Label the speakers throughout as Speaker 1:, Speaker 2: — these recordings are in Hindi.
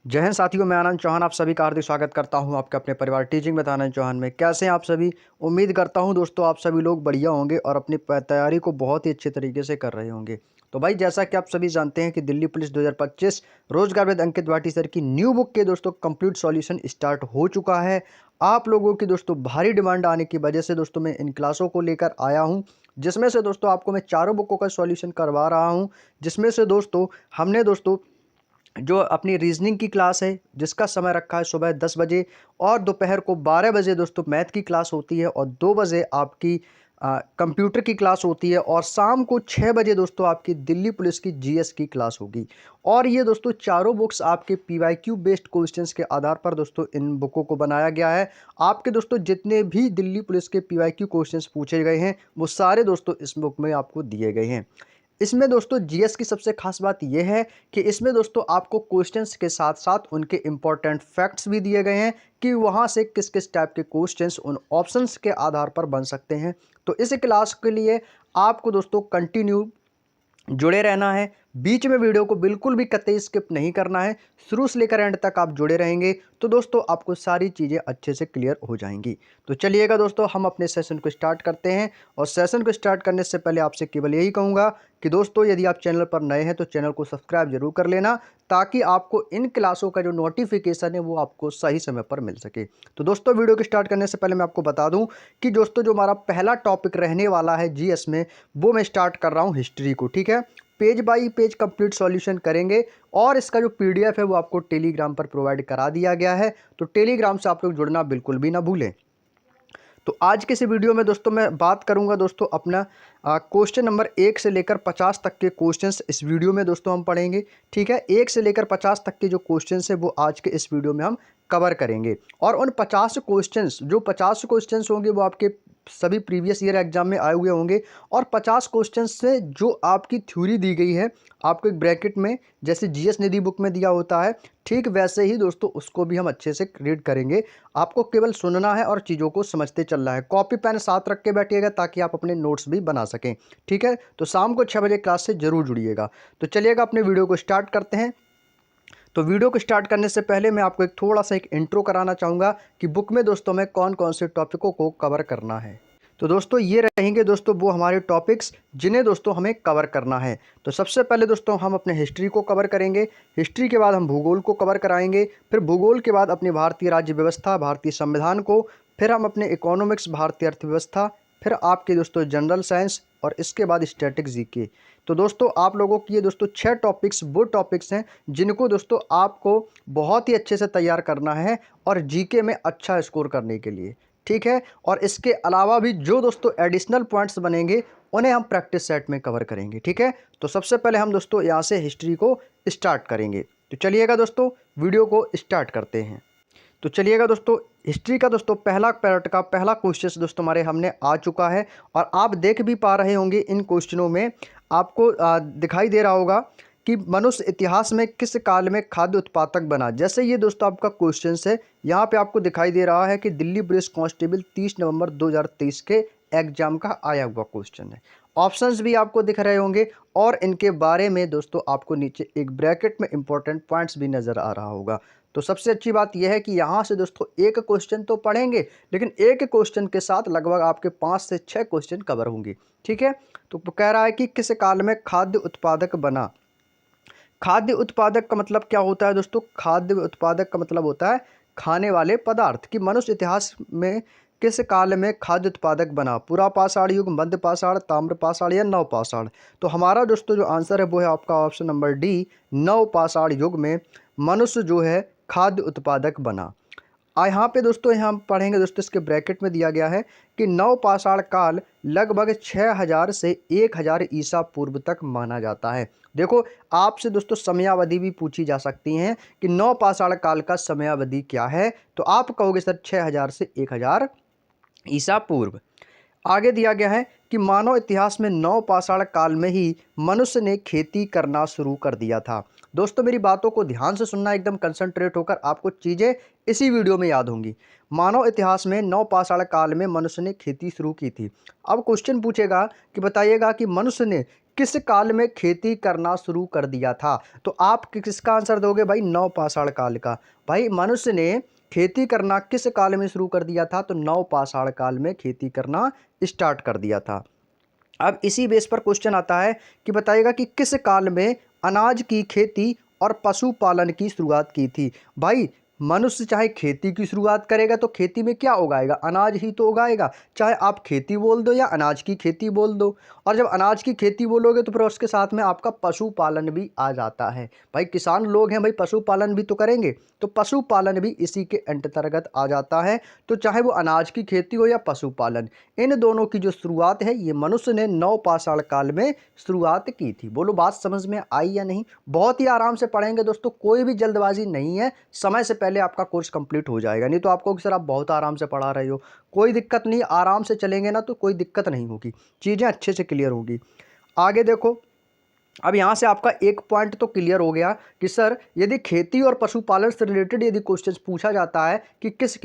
Speaker 1: जय हिंद साथियों, मैं आनंद चौहान आप सभी का हार्दिक स्वागत करता हूं आपके अपने परिवार टीचिंग में आनंद चौहान में। कैसे हैं आप सभी? उम्मीद करता हूं दोस्तों आप सभी लोग बढ़िया होंगे और अपनी तैयारी को बहुत ही अच्छे तरीके से कर रहे होंगे। तो भाई, जैसा कि आप सभी जानते हैं कि दिल्ली पुलिस 2025 रोजगार वेद अंकित भाटी सर की न्यू बुक के दोस्तों कंप्लीट सॉल्यूशन स्टार्ट हो चुका है। आप लोगों की दोस्तों भारी डिमांड आने की वजह से दोस्तों मैं इन क्लासों को लेकर आया हूँ, जिसमें से दोस्तों आपको मैं चारों बुकों का सॉल्यूशन करवा रहा हूँ। जिसमें से दोस्तों हमने दोस्तों जो अपनी रीजनिंग की क्लास है, जिसका समय रखा है सुबह 10 बजे और दोपहर को 12 बजे दोस्तों मैथ की क्लास होती है और 2 बजे आपकी कंप्यूटर की क्लास होती है और शाम को 6 बजे दोस्तों आपकी दिल्ली पुलिस की जीएस की क्लास होगी। और ये दोस्तों चारों बुक्स आपके पीवाईक्यू बेस्ड क्वेश्चंस के आधार पर दोस्तों इन बुकों को बनाया गया है। आपके दोस्तों जितने भी दिल्ली पुलिस के पीवाईक्यू क्वेश्चंस पूछे गए हैं वो सारे दोस्तों इस बुक में आपको दिए गए हैं। इसमें दोस्तों जीएस की सबसे खास बात यह है कि इसमें दोस्तों आपको क्वेश्चंस के साथ साथ उनके इंपॉर्टेंट फैक्ट्स भी दिए गए हैं कि वहां से किस किस टाइप के क्वेश्चंस उन ऑप्शंस के आधार पर बन सकते हैं। तो इस क्लास के लिए आपको दोस्तों कंटिन्यू जुड़े रहना है। बीच में वीडियो को बिल्कुल भी कतई स्किप नहीं करना है। शुरू से लेकर एंड तक आप जुड़े रहेंगे तो दोस्तों आपको सारी चीज़ें अच्छे से क्लियर हो जाएंगी। तो चलिएगा दोस्तों, हम अपने सेशन को स्टार्ट करते हैं। और सेशन को स्टार्ट करने से पहले आपसे केवल यही कहूँगा कि दोस्तों यदि आप चैनल पर नए हैं तो चैनल को सब्सक्राइब जरूर कर लेना, ताकि आपको इन क्लासों का जो नोटिफिकेशन है वो आपको सही समय पर मिल सके। तो दोस्तों वीडियो को स्टार्ट करने से पहले मैं आपको बता दूं कि दोस्तों जो हमारा पहला टॉपिक रहने वाला है जीएस में, वो मैं स्टार्ट कर रहा हूं हिस्ट्री को। ठीक है, page bye page complete solution करेंगे और इसका जो पीडीएफ है वो आपको टेलीग्राम पर प्रोवाइड करा दिया गया है। तो टेलीग्राम से आप लोग जुड़ना बिल्कुल भी ना भूलें। तो आज के इस वीडियो में दोस्तों मैं बात करूंगा दोस्तों अपना क्वेश्चन नंबर 1 से लेकर 50 तक के क्वेश्चंस इस वीडियो में दोस्तों हम पढ़ेंगे। ठीक है, 1 से लेकर 50 तक के जो क्वेश्चंस है वो आज के इस वीडियो में हम कवर करेंगे। और उन 50 क्वेश्चंस होंगे वो आपके सभी प्रीवियस ईयर एग्जाम में आए हुए होंगे। और 50 क्वेश्चंस से जो आपकी थ्योरी दी गई है आपको एक ब्रैकेट में, जैसे जीएस निधि बुक में दिया होता है, ठीक वैसे ही दोस्तों उसको भी हम अच्छे से रीड करेंगे। आपको केवल सुनना है और चीज़ों को समझते चलना है। कॉपी पेन साथ रख के बैठिएगा ताकि आप अपने नोट्स भी बना सकें। ठीक है, तो शाम को 6 बजे क्लास से जरूर जुड़िएगा। तो चलिएगा अपने वीडियो को स्टार्ट करते हैं। तो वीडियो को स्टार्ट करने से पहले मैं आपको थोड़ा सा एक इंट्रो कराना चाहूँगा कि बुक में दोस्तों में कौन कौन से टॉपिकों को कवर करना है। तो दोस्तों ये रहेंगे दोस्तों वो हमारे टॉपिक्स जिन्हें दोस्तों हमें कवर करना है। तो सबसे पहले दोस्तों हम अपने हिस्ट्री को कवर करेंगे। हिस्ट्री के बाद हम भूगोल को कवर कराएंगे। फिर भूगोल के बाद अपनी भारतीय राज्य व्यवस्था, भारतीय संविधान को। फिर हम अपने इकोनॉमिक्स, भारतीय अर्थव्यवस्था। फिर आपके दोस्तों जनरल साइंस और इसके बाद स्टैटिक जीके। तो दोस्तों आप लोगों की ये दोस्तों 6 टॉपिक्स वो टॉपिक्स हैं जिनको दोस्तों आपको बहुत ही अच्छे से तैयार करना है और जीके में अच्छा स्कोर करने के लिए। ठीक है, और इसके अलावा भी जो दोस्तों एडिशनल पॉइंट्स बनेंगे उन्हें हम प्रैक्टिस सेट में कवर करेंगे। ठीक है, तो सबसे पहले हम दोस्तों यहाँ से हिस्ट्री को स्टार्ट करेंगे। तो चलिएगा दोस्तों वीडियो को स्टार्ट करते हैं। तो चलिएगा दोस्तों, हिस्ट्री का दोस्तों पहला पार्ट का पहला क्वेश्चन दोस्तों हमारे हमने आ चुका है। और आप देख भी पा रहे होंगे इन क्वेश्चनों में आपको दिखाई दे रहा होगा कि मनुष्य इतिहास में किस काल में खाद्य उत्पादक बना। जैसे ये दोस्तों आपका क्वेश्चन है, यहाँ पे आपको दिखाई दे रहा है कि दिल्ली पुलिस कांस्टेबल 30 नवंबर 2023 के एग्जाम का आया हुआ क्वेश्चन है। ऑप्शंस भी आपको दिख रहे होंगे और इनके बारे में दोस्तों आपको नीचे एक ब्रैकेट में इंपॉर्टेंट पॉइंट्स भी नज़र आ रहा होगा। तो सबसे अच्छी बात यह है कि यहाँ से दोस्तों एक क्वेश्चन तो पढ़ेंगे, लेकिन एक क्वेश्चन के साथ लगभग आपके 5 से 6 क्वेश्चन कवर होंगे। ठीक है, तो कह रहा है कि किस काल में खाद्य उत्पादक बना। खाद्य उत्पादक का मतलब क्या होता है दोस्तों? खाद्य उत्पादक का मतलब होता है खाने वाले पदार्थ। कि मनुष्य इतिहास में किस काल में खाद्य उत्पादक बना। पुरा पाषाण युग, मध्य पाषाण, ताम्र पाषाण या नव पाषाण। तो हमारा दोस्तों जो आंसर है वो है आपका ऑप्शन नंबर डी, नव पाषाण युग में मनुष्य जो है खाद्य उत्पादक बना। यहाँ पे दोस्तों यहाँ पढ़ेंगे दोस्तों, इसके ब्रैकेट में दिया गया है कि नव पाषाण काल लगभग 6000 से 1000 ईसा पूर्व तक माना जाता है। देखो आपसे दोस्तों समयावधि भी पूछी जा सकती हैं कि नव पाषाण काल का समयावधि क्या है, तो आप कहोगे सर 6000 से 1000 ईसा पूर्व। आगे दिया गया है कि मानव इतिहास में नव पाषाण काल में ही मनुष्य ने खेती करना शुरू कर दिया था। दोस्तों मेरी बातों को ध्यान से सुनना, एकदम कंसंट्रेट होकर, आपको चीज़ें इसी वीडियो में याद होंगी। मानव इतिहास में नव पाषाण काल में मनुष्य ने खेती शुरू की थी। अब क्वेश्चन पूछेगा कि बताइएगा कि मनुष्य ने किस काल में खेती करना शुरू कर दिया था? तो आप किसका आंसर दोगे भाई? नवपाषाण काल का। भाई मनुष्य ने खेती करना किस काल में शुरू कर दिया था? तो नवपाषाण काल में खेती करना स्टार्ट कर दिया था। अब इसी बेस पर क्वेश्चन आता है कि बताइएगा कि किस काल में अनाज की खेती और पशुपालन की शुरुआत की थी? भाई मनुष्य चाहे खेती की शुरुआत करेगा तो खेती में क्या उगाएगा? अनाज ही तो उगाएगा। चाहे आप खेती बोल दो या अनाज की खेती बोल दो। और जब अनाज की खेती बोलोगे तो फिर उसके साथ में आपका पशुपालन भी आ जाता है। भाई किसान लोग हैं, भाई पशुपालन भी तो करेंगे, तो पशुपालन भी इसी के अंतर्गत आ जाता है। तो चाहे वो अनाज की खेती हो या पशुपालन, इन दोनों की जो शुरुआत है ये मनुष्य ने नवपाषाण काल में शुरुआत की थी। बोलो बात समझ में आई या नहीं? बहुत ही आराम से पढ़ेंगे दोस्तों, कोई भी जल्दबाजी नहीं है, समय से पहले आपका कोर्स कंप्लीट हो जाएगा। नहीं तो आपको कि सर आप बहुत आराम से पढ़ा रहे हो, कोई दिक्कत नहीं, आराम से चलेंगे ना तो कोई दिक्कत नहीं होगी, चीज़ें अच्छे से क्लियर होगी। आगे देखो, अब यहाँ से आपका एक पॉइंट तो क्लियर हो गया कि सर यदि खेती और पशुपालन से रिलेटेड यदि क्वेश्चन पूछा जाता है कि किस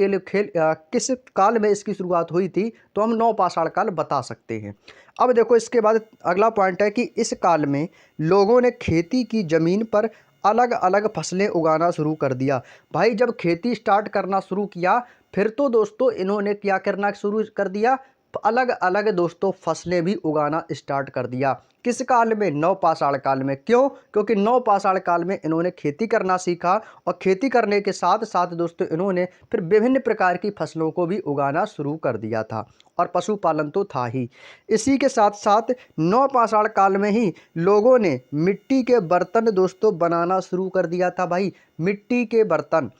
Speaker 1: काल में इसकी शुरुआत हुई थी, तो हम नवपाषाण काल बता सकते हैं। अब देखो इसके बाद अगला पॉइंट है कि इस काल में लोगों ने खेती की ज़मीन पर अलग अलग फसलें उगाना शुरू कर दिया। भाई जब खेती स्टार्ट करना शुरू किया, फिर तो दोस्तों इन्होंने क्या करना शुरू कर दिया? अलग अलग दोस्तों फसलें भी उगाना स्टार्ट कर दिया। किस काल में? नवपाषाण काल में। क्यों? क्योंकि नवपाषाण काल में इन्होंने खेती करना सीखा और खेती करने के साथ साथ दोस्तों इन्होंने फिर विभिन्न प्रकार की फसलों को भी उगाना शुरू कर दिया था, और पशुपालन तो था ही। इसी के साथ साथ नवपाषाण काल में ही लोगों ने मिट्टी के बर्तन दोस्तों बनाना शुरू कर दिया था। भाई मिट्टी के बर्तन,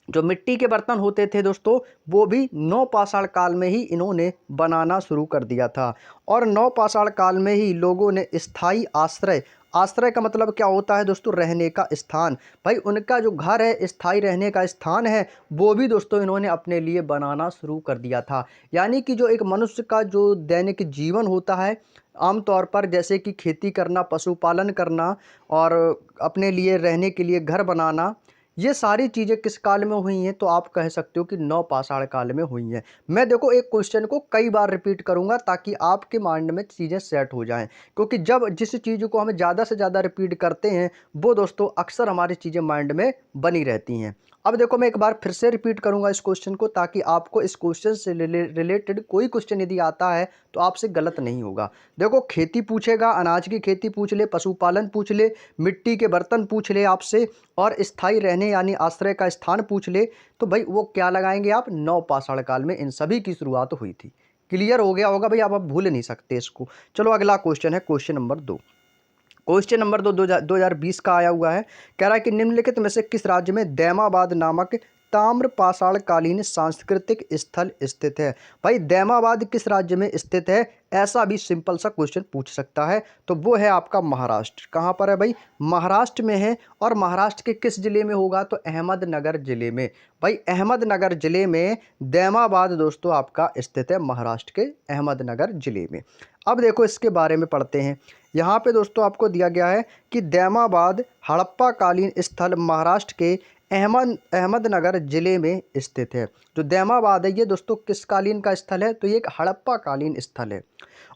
Speaker 1: जो मिट्टी के बर्तन होते थे दोस्तों, वो भी नवपाषाण काल में ही इन्होंने बनाना शुरू कर दिया था। और नवपाषाण काल में ही लोगों ने स्थायी आश्रय, आश्रय का मतलब क्या होता है दोस्तों? रहने का स्थान। भाई उनका जो घर है, स्थायी रहने का स्थान है, वो भी दोस्तों इन्होंने अपने लिए बनाना शुरू कर दिया था। यानी कि जो एक मनुष्य का जो दैनिक जीवन होता है, आमतौर पर जैसे कि खेती करना, पशुपालन करना और अपने लिए रहने के लिए घर बनाना, ये सारी चीज़ें किस काल में हुई हैं? तो आप कह सकते हो कि नवपाषाण काल में हुई हैं। मैं देखो एक क्वेश्चन को कई बार रिपीट करूंगा ताकि आपके माइंड में चीज़ें सेट हो जाएं, क्योंकि जब जिस चीज़ को हम ज़्यादा से ज़्यादा रिपीट करते हैं वो दोस्तों अक्सर हमारी चीज़ें माइंड में बनी रहती हैं। अब देखो मैं एक बार फिर से रिपीट करूंगा इस क्वेश्चन को, ताकि आपको इस क्वेश्चन से रिलेटेड कोई क्वेश्चन यदि आता है तो आपसे गलत नहीं होगा। देखो खेती पूछेगा, अनाज की खेती पूछ ले, पशुपालन पूछ ले, मिट्टी के बर्तन पूछ ले आपसे, और स्थायी रहने यानी आश्रय का स्थान पूछ ले, तो भाई वो क्या लगाएंगे आप? नवपाषाण काल में इन सभी की शुरुआत हुई थी। क्लियर हो गया होगा भाई, आप अब भूल नहीं सकते इसको। चलो अगला क्वेश्चन है क्वेश्चन नंबर 2। क्वेश्चन नंबर 2020 का आया हुआ है। कह रहा है कि निम्नलिखित में से किस राज्य में दैमाबाद नामक ताम्रपाषाण कालीन सांस्कृतिक स्थल स्थित है? भाई दैमाबाद किस राज्य में स्थित है? ऐसा भी सिंपल सा क्वेश्चन पूछ सकता है। तो वो है आपका महाराष्ट्र। कहाँ पर है भाई? महाराष्ट्र में है। और महाराष्ट्र के किस जिले में होगा? तो अहमदनगर जिले में। भाई अहमदनगर जिले में दैमाबाद दोस्तों आपका स्थित है, महाराष्ट्र के अहमदनगर जिले में। अब देखो इसके बारे में पढ़ते हैं। यहाँ पे दोस्तों आपको दिया गया है कि दैमाबाद हड़प्पा कालीन स्थल महाराष्ट्र के अहमदनगर जिले में स्थित है। जो दैमाबाद है ये दोस्तों किस कालीन का स्थल है? तो ये एक हड़प्पा कालीन स्थल है।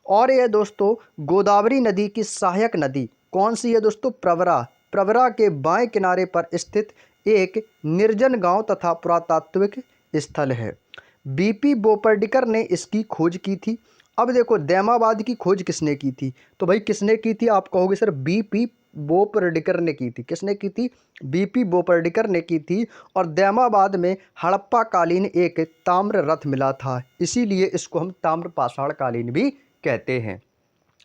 Speaker 1: और ये दोस्तों गोदावरी नदी की सहायक नदी कौन सी है दोस्तों? प्रवरा। प्रवरा के बाएं किनारे पर स्थित एक निर्जन गांव तथा पुरातात्विक स्थल है। बीपी बोपरडीकर ने इसकी खोज की थी। अब देखो दैमाबाद की खोज किसने की थी? तो भाई किसने की थी? आप कहोगे सर बीपी बोपरडीकर ने की थी। किसने की थी? बीपी बोपरडीकर ने की थी। और दैमाबाद में हड़प्पा कालीन एक ताम्र रथ मिला था, इसीलिए इसको हम ताम्रपाषाण कालीन भी कहते हैं।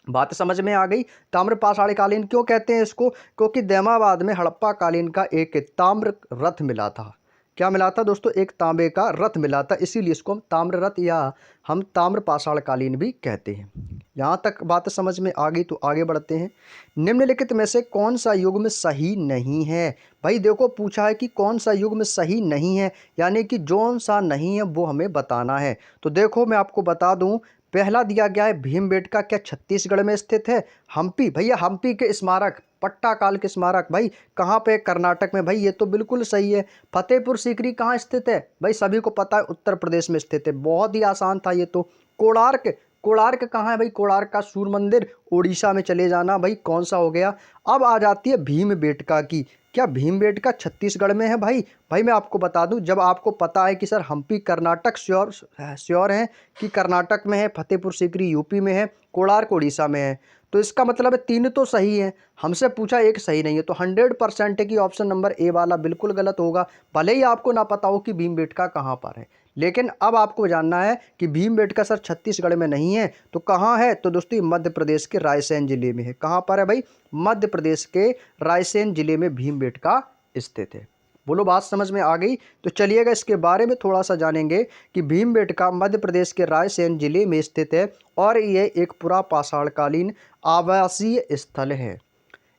Speaker 1: बात समझ में आ गई? ताम्रपाषाण कालीन क्यों कहते हैं इसको? क्योंकि दैमाबाद में हड़प्पा कालीन का एक ताम्र रथ मिला था। क्या मिला था दोस्तों? एक तांबे का रथ मिला था, इसीलिए इसको हम ताम्र रथ या हम ताम्रपाषाण कालीन भी कहते हैं। यहाँ तक बात समझ में आ गई तो आगे बढ़ते हैं। निम्नलिखित में से कौन सा युग्म सही नहीं है? भाई देखो पूछा है कि कौन सा युग्म सही नहीं है, यानी कि जौन सा नहीं है वो हमें बताना है। तो देखो मैं आपको बता दूं, पहला दिया गया है भीमबेटका, क्या छत्तीसगढ़ में स्थित है? हम्पी, भैया हम्पी के स्मारक, पट्टा काल के स्मारक भाई कहाँ पे? कर्नाटक में। भाई ये तो बिल्कुल सही है। फतेहपुर सीकरी कहाँ स्थित है? भाई सभी को पता है उत्तर प्रदेश में स्थित है। बहुत ही आसान था ये तो। कोणार्क, कोणार्क कहाँ है भाई? कोणार्क का सूर्य मंदिर उड़ीसा में चले जाना भाई, कौन सा हो गया। अब आ जाती है भीमबेटका की। क्या भीमबेटका छत्तीसगढ़ में है भाई? भाई मैं आपको बता दूं, जब आपको पता है कि सर हम्पी कर्नाटक श्योर है कि कर्नाटक में है, फतेहपुर सीकरी यूपी में है, कोणार्क उड़ीसा में है, तो इसका मतलब है तीन तो सही है। हमसे पूछा एक सही नहीं है, तो 100% है कि ऑप्शन नंबर ए वाला बिल्कुल गलत होगा। भले ही आपको ना पता हो कि भीमबेटका कहाँ पर है, लेकिन अब आपको जानना है कि भीमबेटका सर छत्तीसगढ़ में नहीं है तो कहाँ है। तो दोस्तों ये मध्य प्रदेश के रायसेन जिले में है। कहाँ पर है भाई? मध्य प्रदेश के रायसेन जिले में भीमबेटका स्थित है। बोलो बात समझ में आ गई? तो चलिएगा इसके बारे में थोड़ा सा जानेंगे कि भीमबेटका मध्य प्रदेश के रायसेन जिले में स्थित है और यह एक पुरापाषाणकालीन आवासीय स्थल है।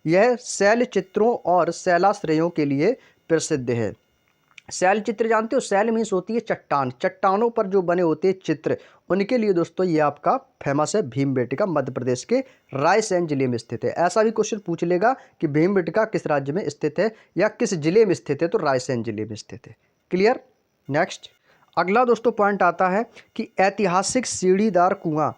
Speaker 1: यह शैल चित्रों और शैलाश्रयों के लिए प्रसिद्ध है। शैल चित्र जानते हो? शैल मीन्स होती है चट्टान, चट्टानों पर जो बने होते हैं चित्र, उनके लिए दोस्तों ये आपका फेमस है। भीमबेटका मध्य प्रदेश के रायसेन जिले में स्थित है। ऐसा भी क्वेश्चन पूछ लेगा कि भीमबेटका किस राज्य में स्थित है या किस जिले में स्थित है, तो रायसेन जिले में स्थित है। क्लियर? नेक्स्ट अगला दोस्तों पॉइंट आता है कि ऐतिहासिक सीढ़ीदार कुआं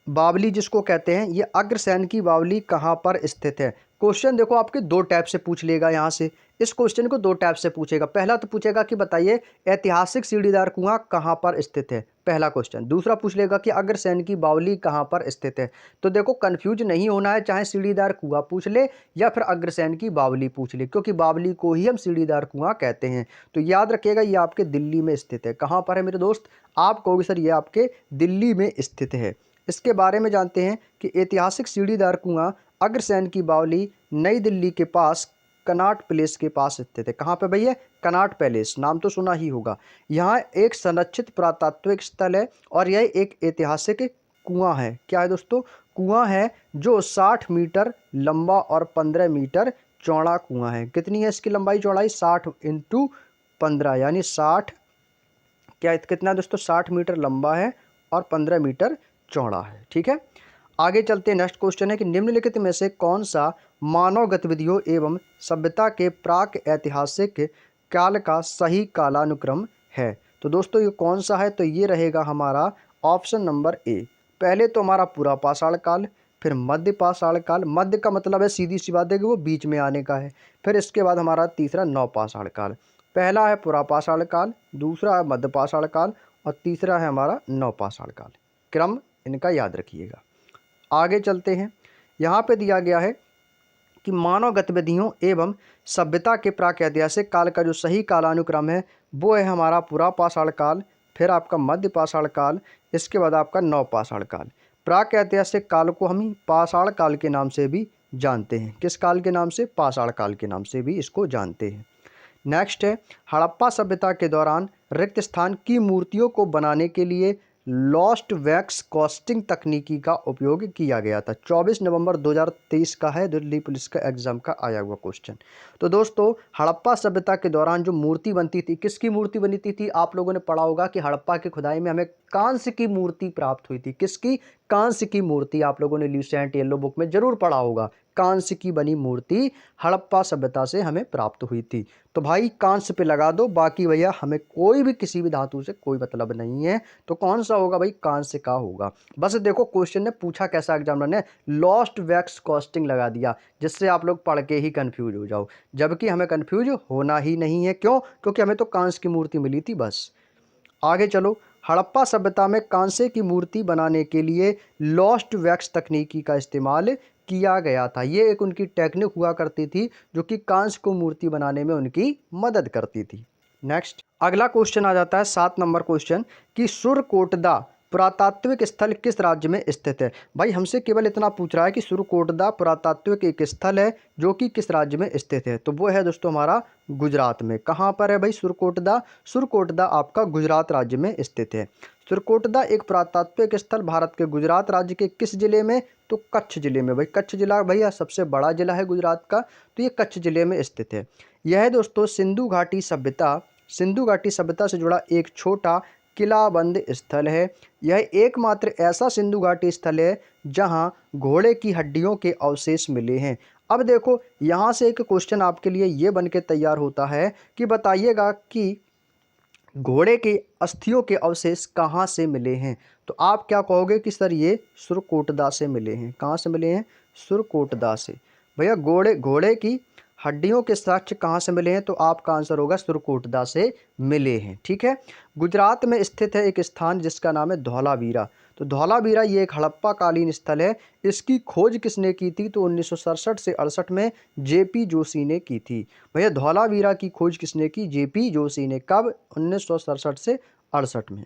Speaker 1: बावली जिसको कहते हैं, ये अग्रसेन की बावली कहाँ पर स्थित है। क्वेश्चन देखो आपके दो टाइप से पूछ लेगा। यहाँ से इस क्वेश्चन को दो टाइप से पूछेगा। पहला तो पूछेगा कि बताइए ऐतिहासिक सीढ़ीदार कुआं कहाँ पर स्थित है, पहला क्वेश्चन। दूसरा पूछ लेगा कि अग्रसेन की बावली कहाँ पर स्थित है। तो देखो कंफ्यूज नहीं होना है, चाहे सीढ़ीदार कुआं पूछ ले या फिर अग्रसेन की बावली पूछ ले, क्योंकि बावली को ही हम सीढ़ीदार कुआं कहते हैं। तो याद रखिएगा ये आपके दिल्ली में स्थित है। कहाँ पर है मेरे दोस्त? आप कहोगे सर ये आपके दिल्ली में स्थित है। इसके बारे में जानते हैं कि ऐतिहासिक सीढ़ीदार कुआं अग्रसेन की बावली नई दिल्ली के पास कनॉट पैलेस के पास स्थित है। कहाँ पे भैया? कनॉट पैलेस, नाम तो सुना ही होगा। यहाँ एक संरक्षित पुरातात्विक स्थल है और यह एक ऐतिहासिक कुआं है। क्या है दोस्तों? कुआं है जो 60 मीटर लंबा और 15 मीटर चौड़ा कुआं है। कितनी है इसकी लंबाई चौड़ाई? 60 × 15 यानी 60 क्या कितना दोस्तों? 60 मीटर लंबा है और 15 मीटर चौड़ा है। ठीक है, आगे चलते हैं। नेक्स्ट क्वेश्चन है कि निम्नलिखित में से कौन सा मानव गतिविधियों एवं सभ्यता के प्राक ऐतिहासिक काल का सही कालानुक्रम है। तो दोस्तों ये कौन सा है? तो ये रहेगा हमारा ऑप्शन नंबर ए। पहले तो हमारा पूरा पाषाण काल, फिर मध्य पाषाण काल। मध्य का मतलब है सीधी सी बात है कि वो बीच में आने का है। फिर इसके बाद हमारा तीसरा नवपाषाण काल। पहला है पूरा पाषाण काल, दूसरा है मध्य पाषाण काल और तीसरा है हमारा नवपाषाण काल। क्रम इनका याद रखिएगा। आगे चलते हैं। यहाँ पे दिया गया है कि मानव गतिविधियों एवं सभ्यता के प्रागैतिहासिक काल का जो सही कालानुक्रम है वो है हमारा पूरा पाषाण काल, फिर आपका मध्य पाषाण काल, इसके बाद आपका नवपाषाण काल। प्रागैतिहासिक काल को हम पाषाण काल के नाम से भी जानते हैं। किस काल के नाम से? पाषाण काल के नाम से भी इसको जानते हैं। नेक्स्ट है हड़प्पा सभ्यता के दौरान रिक्त स्थान की मूर्तियों को बनाने के लिए लॉस्ट वैक्स कास्टिंग तकनीकी का उपयोग किया गया था। 24 नवंबर 2023 का है, दिल्ली पुलिस का एग्जाम का आया हुआ क्वेश्चन। तो दोस्तों हड़प्पा सभ्यता के दौरान जो मूर्ति बनती थी, किसकी मूर्ति बनती थी? आप लोगों ने पढ़ा होगा कि हड़प्पा की खुदाई में हमें कांस्य की मूर्ति प्राप्त हुई थी। किसकी? कांस्य की मूर्ति। आप लोगों ने ल्यूसेंट येलो बुक में जरूर पढ़ा होगा। कांस्य की बनी मूर्ति हड़प्पा सभ्यता से हमें प्राप्त हुई थी। तो भाई कांस्य पे लगा दो, बाकी भैया हमें कोई भी किसी भी धातु से कोई मतलब नहीं है। तो कौन सा होगा भाई? कांस्य का होगा। बस देखो क्वेश्चन ने पूछा कैसा, एग्जामिनर ने लॉस्ट वैक्स कास्टिंग लगा दिया, जिससे आप लोग पढ़ के ही कंफ्यूज हो जाओ, जबकि हमें कंफ्यूज होना ही नहीं है। क्यों? क्योंकि हमें तो कांस्य की मूर्ति मिली थी बस। आगे चलो। हड़प्पा सभ्यता में कांसे की मूर्ति बनाने के लिए लॉस्ट वैक्स तकनीकी का इस्तेमाल किया गया था। ये एक उनकी टेक्निक हुआ करती थी जो कि कांस्य को मूर्ति बनाने में उनकी मदद करती थी। नेक्स्ट अगला क्वेश्चन आ जाता है 7 नंबर क्वेश्चन कि सुरकोटदा पुरातात्विक स्थल किस राज्य में स्थित है। भाई हमसे केवल इतना पूछ रहा है कि सुरकोटदा पुरातात्विक एक स्थल है जो कि किस राज्य में स्थित है। तो वो है दोस्तों हमारा गुजरात में। कहाँ पर है भाई सुरकोटदा? सुरकोटदा आपका गुजरात राज्य में स्थित है। सुरकोटदा एक पुरातात्विक स्थल भारत के गुजरात राज्य के किस जिले में? तो कच्छ जिले में। भाई कच्छ जिला भैया सबसे बड़ा जिला है गुजरात का, तो ये कच्छ जिले में स्थित है। यह दोस्तों सिंधु घाटी सभ्यता से जुड़ा एक छोटा किलाबंद स्थल है। यह एकमात्र ऐसा सिंधु घाटी स्थल है जहां घोड़े की हड्डियों के अवशेष मिले हैं। अब देखो यहाँ से एक क्वेश्चन आपके लिए ये बन के तैयार होता है कि बताइएगा कि घोड़े के अस्थियों के अवशेष कहाँ से मिले हैं। तो आप क्या कहोगे कि सर ये सुरकोटदा से मिले हैं। कहाँ से मिले हैं? सुरकोटदा से। भैया घोड़े की हड्डियों के साक्ष्य कहाँ से मिले हैं? तो आपका आंसर होगा सुरकोटदा से मिले हैं। ठीक है। गुजरात में स्थित है एक स्थान जिसका नाम है धौलावीरा। तो धौलावीरा ये एक हड़प्पा कालीन स्थल है। इसकी खोज किसने की थी? तो 1967 से 68 में जेपी जोशी ने की थी। भैया धौलावीरा की खोज किसने की? जेपी जोशी ने। कब? 1967 से 68 में।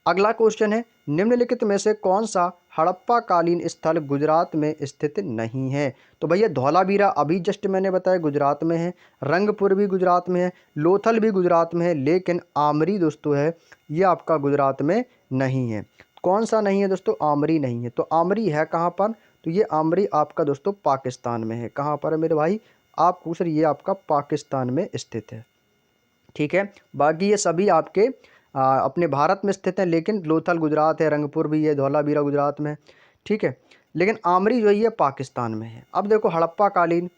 Speaker 1: अगला क्वेश्चन है, निम्नलिखित में से कौन सा हड़प्पा कालीन स्थल गुजरात में स्थित नहीं है? तो भैया धौलावीरा अभी जस्ट मैंने बताया गुजरात में है, रंगपुर भी गुजरात में है, लोथल भी गुजरात में है, लेकिन आमरी दोस्तों है ये आपका गुजरात में नहीं है। कौन सा नहीं है दोस्तों? आमरी नहीं है। तो आमरी है कहाँ पर? तो ये आमरी आपका दोस्तों पाकिस्तान में है। कहाँ पर है मेरे भाई? आप पूछ रहे, ये आपका पाकिस्तान में स्थित है। ठीक है। बाकी ये सभी आपके अपने भारत में स्थित हैं, लेकिन लोथल गुजरात है, रंगपुर भी है, धौलावीरा गुजरात में। ठीक है। लेकिन आमरी जो है ये पाकिस्तान में है। अब देखो हड़प्पा कालीन,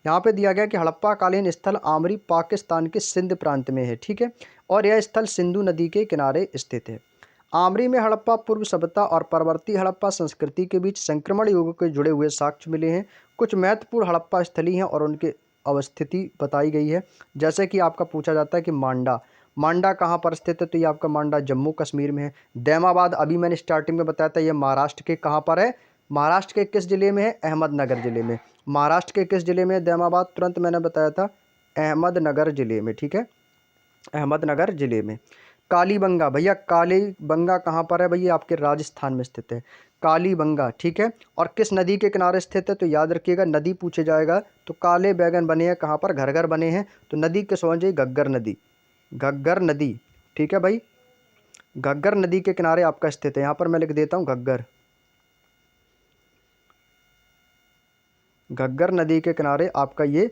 Speaker 1: यहाँ पे दिया गया कि हड़प्पा कालीन स्थल आमरी पाकिस्तान के सिंध प्रांत में है। ठीक है। और यह स्थल सिंधु नदी के किनारे स्थित है। आमरी में हड़प्पा पूर्व सभ्यता और परवर्ती हड़प्पा संस्कृति के बीच संक्रमण युगों के जुड़े हुए साक्ष्य मिले हैं। कुछ महत्वपूर्ण हड़प्पा स्थली हैं और उनके अवस्थिति बताई गई है। जैसे कि आपका पूछा जाता है कि मांडा कहाँ पर स्थित है? तो ये आपका मांडा जम्मू कश्मीर में है। दैमाबाद अभी मैंने स्टार्टिंग में बताया था, ये महाराष्ट्र के कहाँ पर है? महाराष्ट्र के किस जिले में है? अहमदनगर जिले में। महाराष्ट्र के किस जिले में है दैमाबाद? तुरंत मैंने बताया था, अहमदनगर जिले में। ठीक है, अहमदनगर जिले में। कालीबंगा, भैया कालीबंगा कहाँ पर है? भैया आपके राजस्थान में स्थित है कालीबंगा। ठीक है। और किस नदी के किनारे स्थित है? तो याद रखिएगा नदी पूछे जाएगा तो काले बैगन बने हैं कहाँ पर? घर घर बने हैं। तो नदी के समझ जाइए घग्गर नदी, घग्गर नदी। ठीक है भाई, घग्गर नदी के किनारे आपका स्थित है। यहाँ पर मैं लिख देता हूँ घग्गर, घग्गर नदी के किनारे आपका ये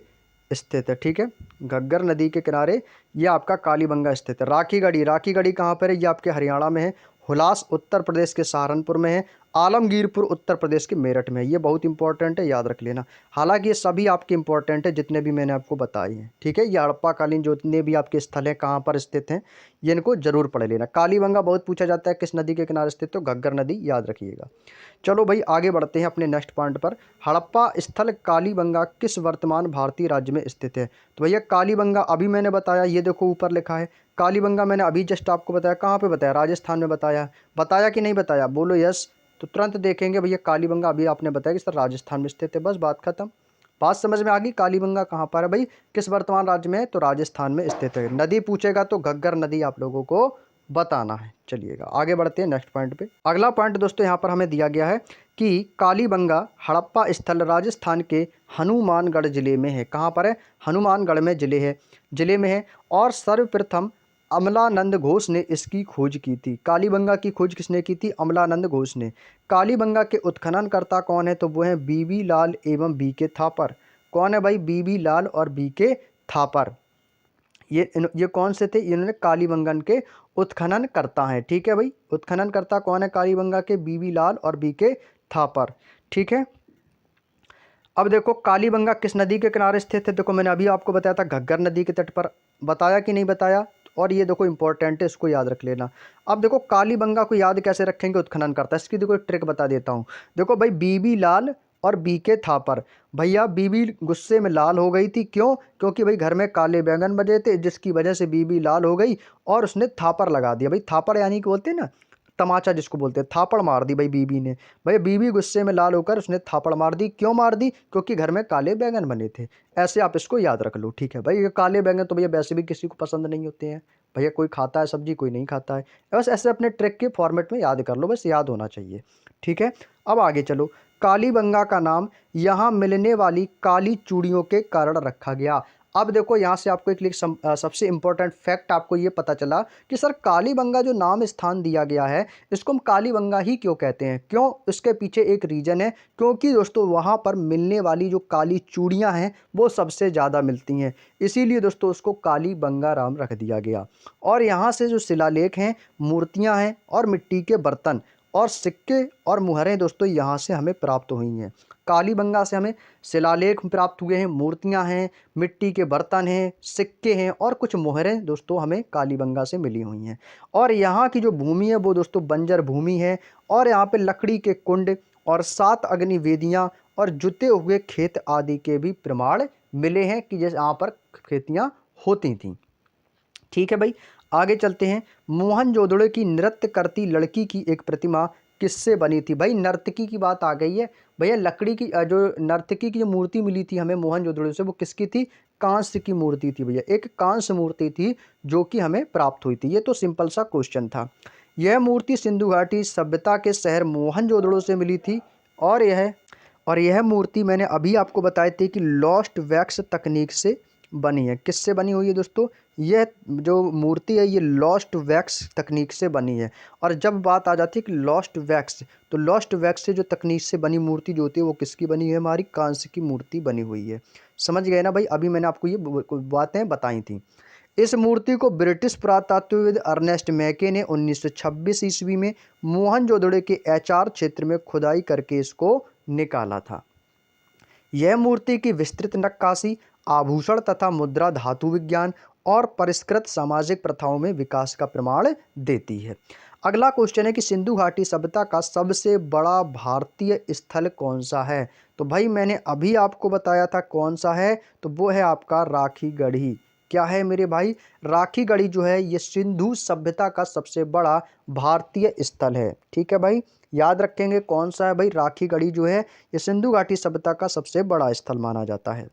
Speaker 1: स्थित है। ठीक है, घग्गर नदी के किनारे ये आपका कालीबंगा स्थित है। राखीगढ़ी कहाँ पर है? ये आपके हरियाणा में है। हुलास उत्तर प्रदेश के सहारनपुर में है। आलमगीरपुर उत्तर प्रदेश के मेरठ में है। ये बहुत इंपॉर्टेंट है, याद रख लेना। हालांकि ये सभी आपके इंपॉर्टेंट है जितने भी मैंने आपको बताए हैं। ठीक है, ये हड़प्पा कालीन जितने भी आपके स्थल हैं कहाँ पर स्थित हैं ये इनको जरूर पढ़ लेना। कालीबंगा बहुत पूछा जाता है किस नदी के किनारे स्थित, तो घग्गर नदी, याद रखिएगा। चलो भाई आगे बढ़ते हैं अपने नेक्स्ट पॉइंट पर। हड़प्पा स्थल कालीबंगा किस वर्तमान भारतीय राज्य में स्थित है? तो भैया कालीबंगा अभी मैंने बताया, ये देखो ऊपर लिखा है कालीबंगा, मैंने अभी जस्ट आपको बताया। कहाँ पे बताया? राजस्थान में बताया कि नहीं बताया? बोलो यस। तो तुरंत देखेंगे भैया कालीबंगा अभी आपने बताया कि सर राजस्थान में स्थित है। बस बात खत्म। बात समझ में आ गई? कालीबंगा कहाँ पर है भाई? किस वर्तमान राज्य में है? तो राजस्थान में स्थित है। नदी पूछेगा तो घग्गर नदी आप लोगों को बताना है। चलिएगा आगे बढ़ते हैं नेक्स्ट पॉइंट पे। अगला पॉइंट दोस्तों यहाँ पर हमें दिया गया है कि कालीबंगा हड़प्पा स्थल राजस्थान के हनुमानगढ़ जिले में है। कहाँ पर है? हनुमानगढ़ में जिले में है। और सर्वप्रथम अमलानंद घोष ने इसकी खोज की थी। कालीबंगा की खोज किसने की थी? अमलानंद घोष ने। कालीबंगा के उत्खननकर्ता कौन है? तो वो हैं बीबी लाल एवं बीके थापर। कौन है भाई? बीबी लाल और बीके थापर। ये कौन से थे? इन्होंने कालीबंगन के उत्खनन करता है। ठीक है भाई, उत्खनन करता कौन है कालीबंगा के? बीबी लाल और बीके थापर। ठीक है। अब देखो कालीबंगा किस नदी के किनारे स्थित है? देखो मैंने अभी आपको बताया था घग्गर नदी के तट पर। बताया कि नहीं बताया? और ये देखो इंपॉर्टेंट है, इसको याद रख लेना। अब देखो कालीबंगा को याद कैसे रखेंगे? उत्खनन करता है। इसकी देखो ट्रिक बता देता हूँ। देखो भाई बीबी लाल और बीके थापर। भैया बीबी गुस्से में लाल हो गई थी, क्यों? क्योंकि भाई घर में काले बैंगन बजे थे, जिसकी वजह से बीबी लाल हो गई और उसने थापर लगा दिया। भाई थापर यानी कि बोलते हैं ना तमाचा, जिसको बोलते हैं, थापड़ मार दी भाई बीबी ने। भाई बीबी गुस्से में लाल होकर उसने थापड़ मार दी। क्यों मार दी? क्योंकि घर में काले बैंगन बने थे। ऐसे आप इसको याद रख लो। ठीक है भाई, ये काले बैंगन तो भैया वैसे भी किसी को पसंद नहीं होते हैं। भैया कोई खाता है सब्जी, कोई नहीं खाता है। बस ऐसे अपने ट्रिक के फॉर्मेट में याद कर लो, बस याद होना चाहिए। ठीक है, अब आगे चलो। कालीबंगा का नाम यहाँ मिलने वाली काली चूड़ियों के कारण रखा गया। अब देखो यहाँ से आपको एक सबसे इंपॉर्टेंट फैक्ट आपको ये पता चला कि सर कालीबंगा जो नाम स्थान दिया गया है इसको हम कालीबंगा ही क्यों कहते हैं? क्यों? इसके पीछे एक रीज़न है, क्योंकि दोस्तों वहाँ पर मिलने वाली जो काली चूड़ियाँ हैं वो सबसे ज़्यादा मिलती हैं, इसीलिए दोस्तों उसको कालीबंगा राम रख दिया गया। और यहाँ से जो शिलालेख हैं, मूर्तियाँ हैं और मिट्टी के बर्तन और सिक्के और मुहरें दोस्तों यहाँ से हमें प्राप्त हुई हैं। कालीबंगा से हमें शिलालेख प्राप्त हुए हैं, मूर्तियां हैं, मिट्टी के बर्तन हैं, सिक्के हैं और कुछ मोहरें दोस्तों हमें कालीबंगा से मिली हुई हैं। और यहाँ की जो भूमि है वो दोस्तों बंजर भूमि है और यहाँ पे लकड़ी के कुंड और 7 अग्नि वेदियाँ और जुते हुए खेत आदि के भी प्रमाण मिले हैं कि जैसे यहाँ पर खेतियाँ होती थीं। ठीक है भाई, आगे चलते हैं। मोहनजोदड़ो की नृत्य करती लड़की की एक प्रतिमा किससे बनी थी? भाई नर्तकी की बात आ गई है भैया। लकड़ी की जो नर्तकी की जो मूर्ति मिली थी हमें मोहनजोदड़ो से, वो किसकी थी? कांस्य की मूर्ति थी भैया, एक कांस्य मूर्ति थी जो कि हमें प्राप्त हुई थी। ये तो सिंपल सा क्वेश्चन था। यह मूर्ति सिंधु घाटी सभ्यता के शहर मोहनजोदड़ो से मिली थी और यह मूर्ति मैंने अभी आपको बताई थी कि लॉस्ट वैक्स तकनीक से बनी है। किससे बनी हुई है दोस्तों? यह जो मूर्ति है ये लॉस्ट वैक्स तकनीक से बनी है। और जब बात आ जाती है कि लॉस्ट वैक्स, तो लॉस्ट वैक्स से जो तकनीक से बनी मूर्ति जो होती है वो किसकी बनी है? हमारी कांस्य की मूर्ति बनी हुई है। समझ गए ना भाई? अभी मैंने आपको ये बातें बताई थी। इस मूर्ति को ब्रिटिश पुरातत्वविद अर्नेस्ट मैके ने 1926 ईस्वी में मोहनजोदड़ो के एचआर क्षेत्र में खुदाई करके इसको निकाला था। यह मूर्ति की विस्तृत नक्काशी, आभूषण तथा मुद्रा धातु विज्ञान और परिष्कृत सामाजिक प्रथाओं में विकास का प्रमाण देती है। अगला क्वेश्चन है कि सिंधु घाटी सभ्यता का सबसे बड़ा भारतीय स्थल कौन सा है? तो भाई मैंने अभी आपको बताया था कौन सा है, तो वो है आपका राखी गढ़ी। क्या है मेरे भाई? राखी गढ़ी जो है ये सिंधु सभ्यता का सबसे बड़ा भारतीय स्थल है। ठीक है भाई, याद रखेंगे कौन सा है भाई? राखी गढ़ी जो है ये सिंधु घाटी सभ्यता का सबसे बड़ा स्थल माना जाता है।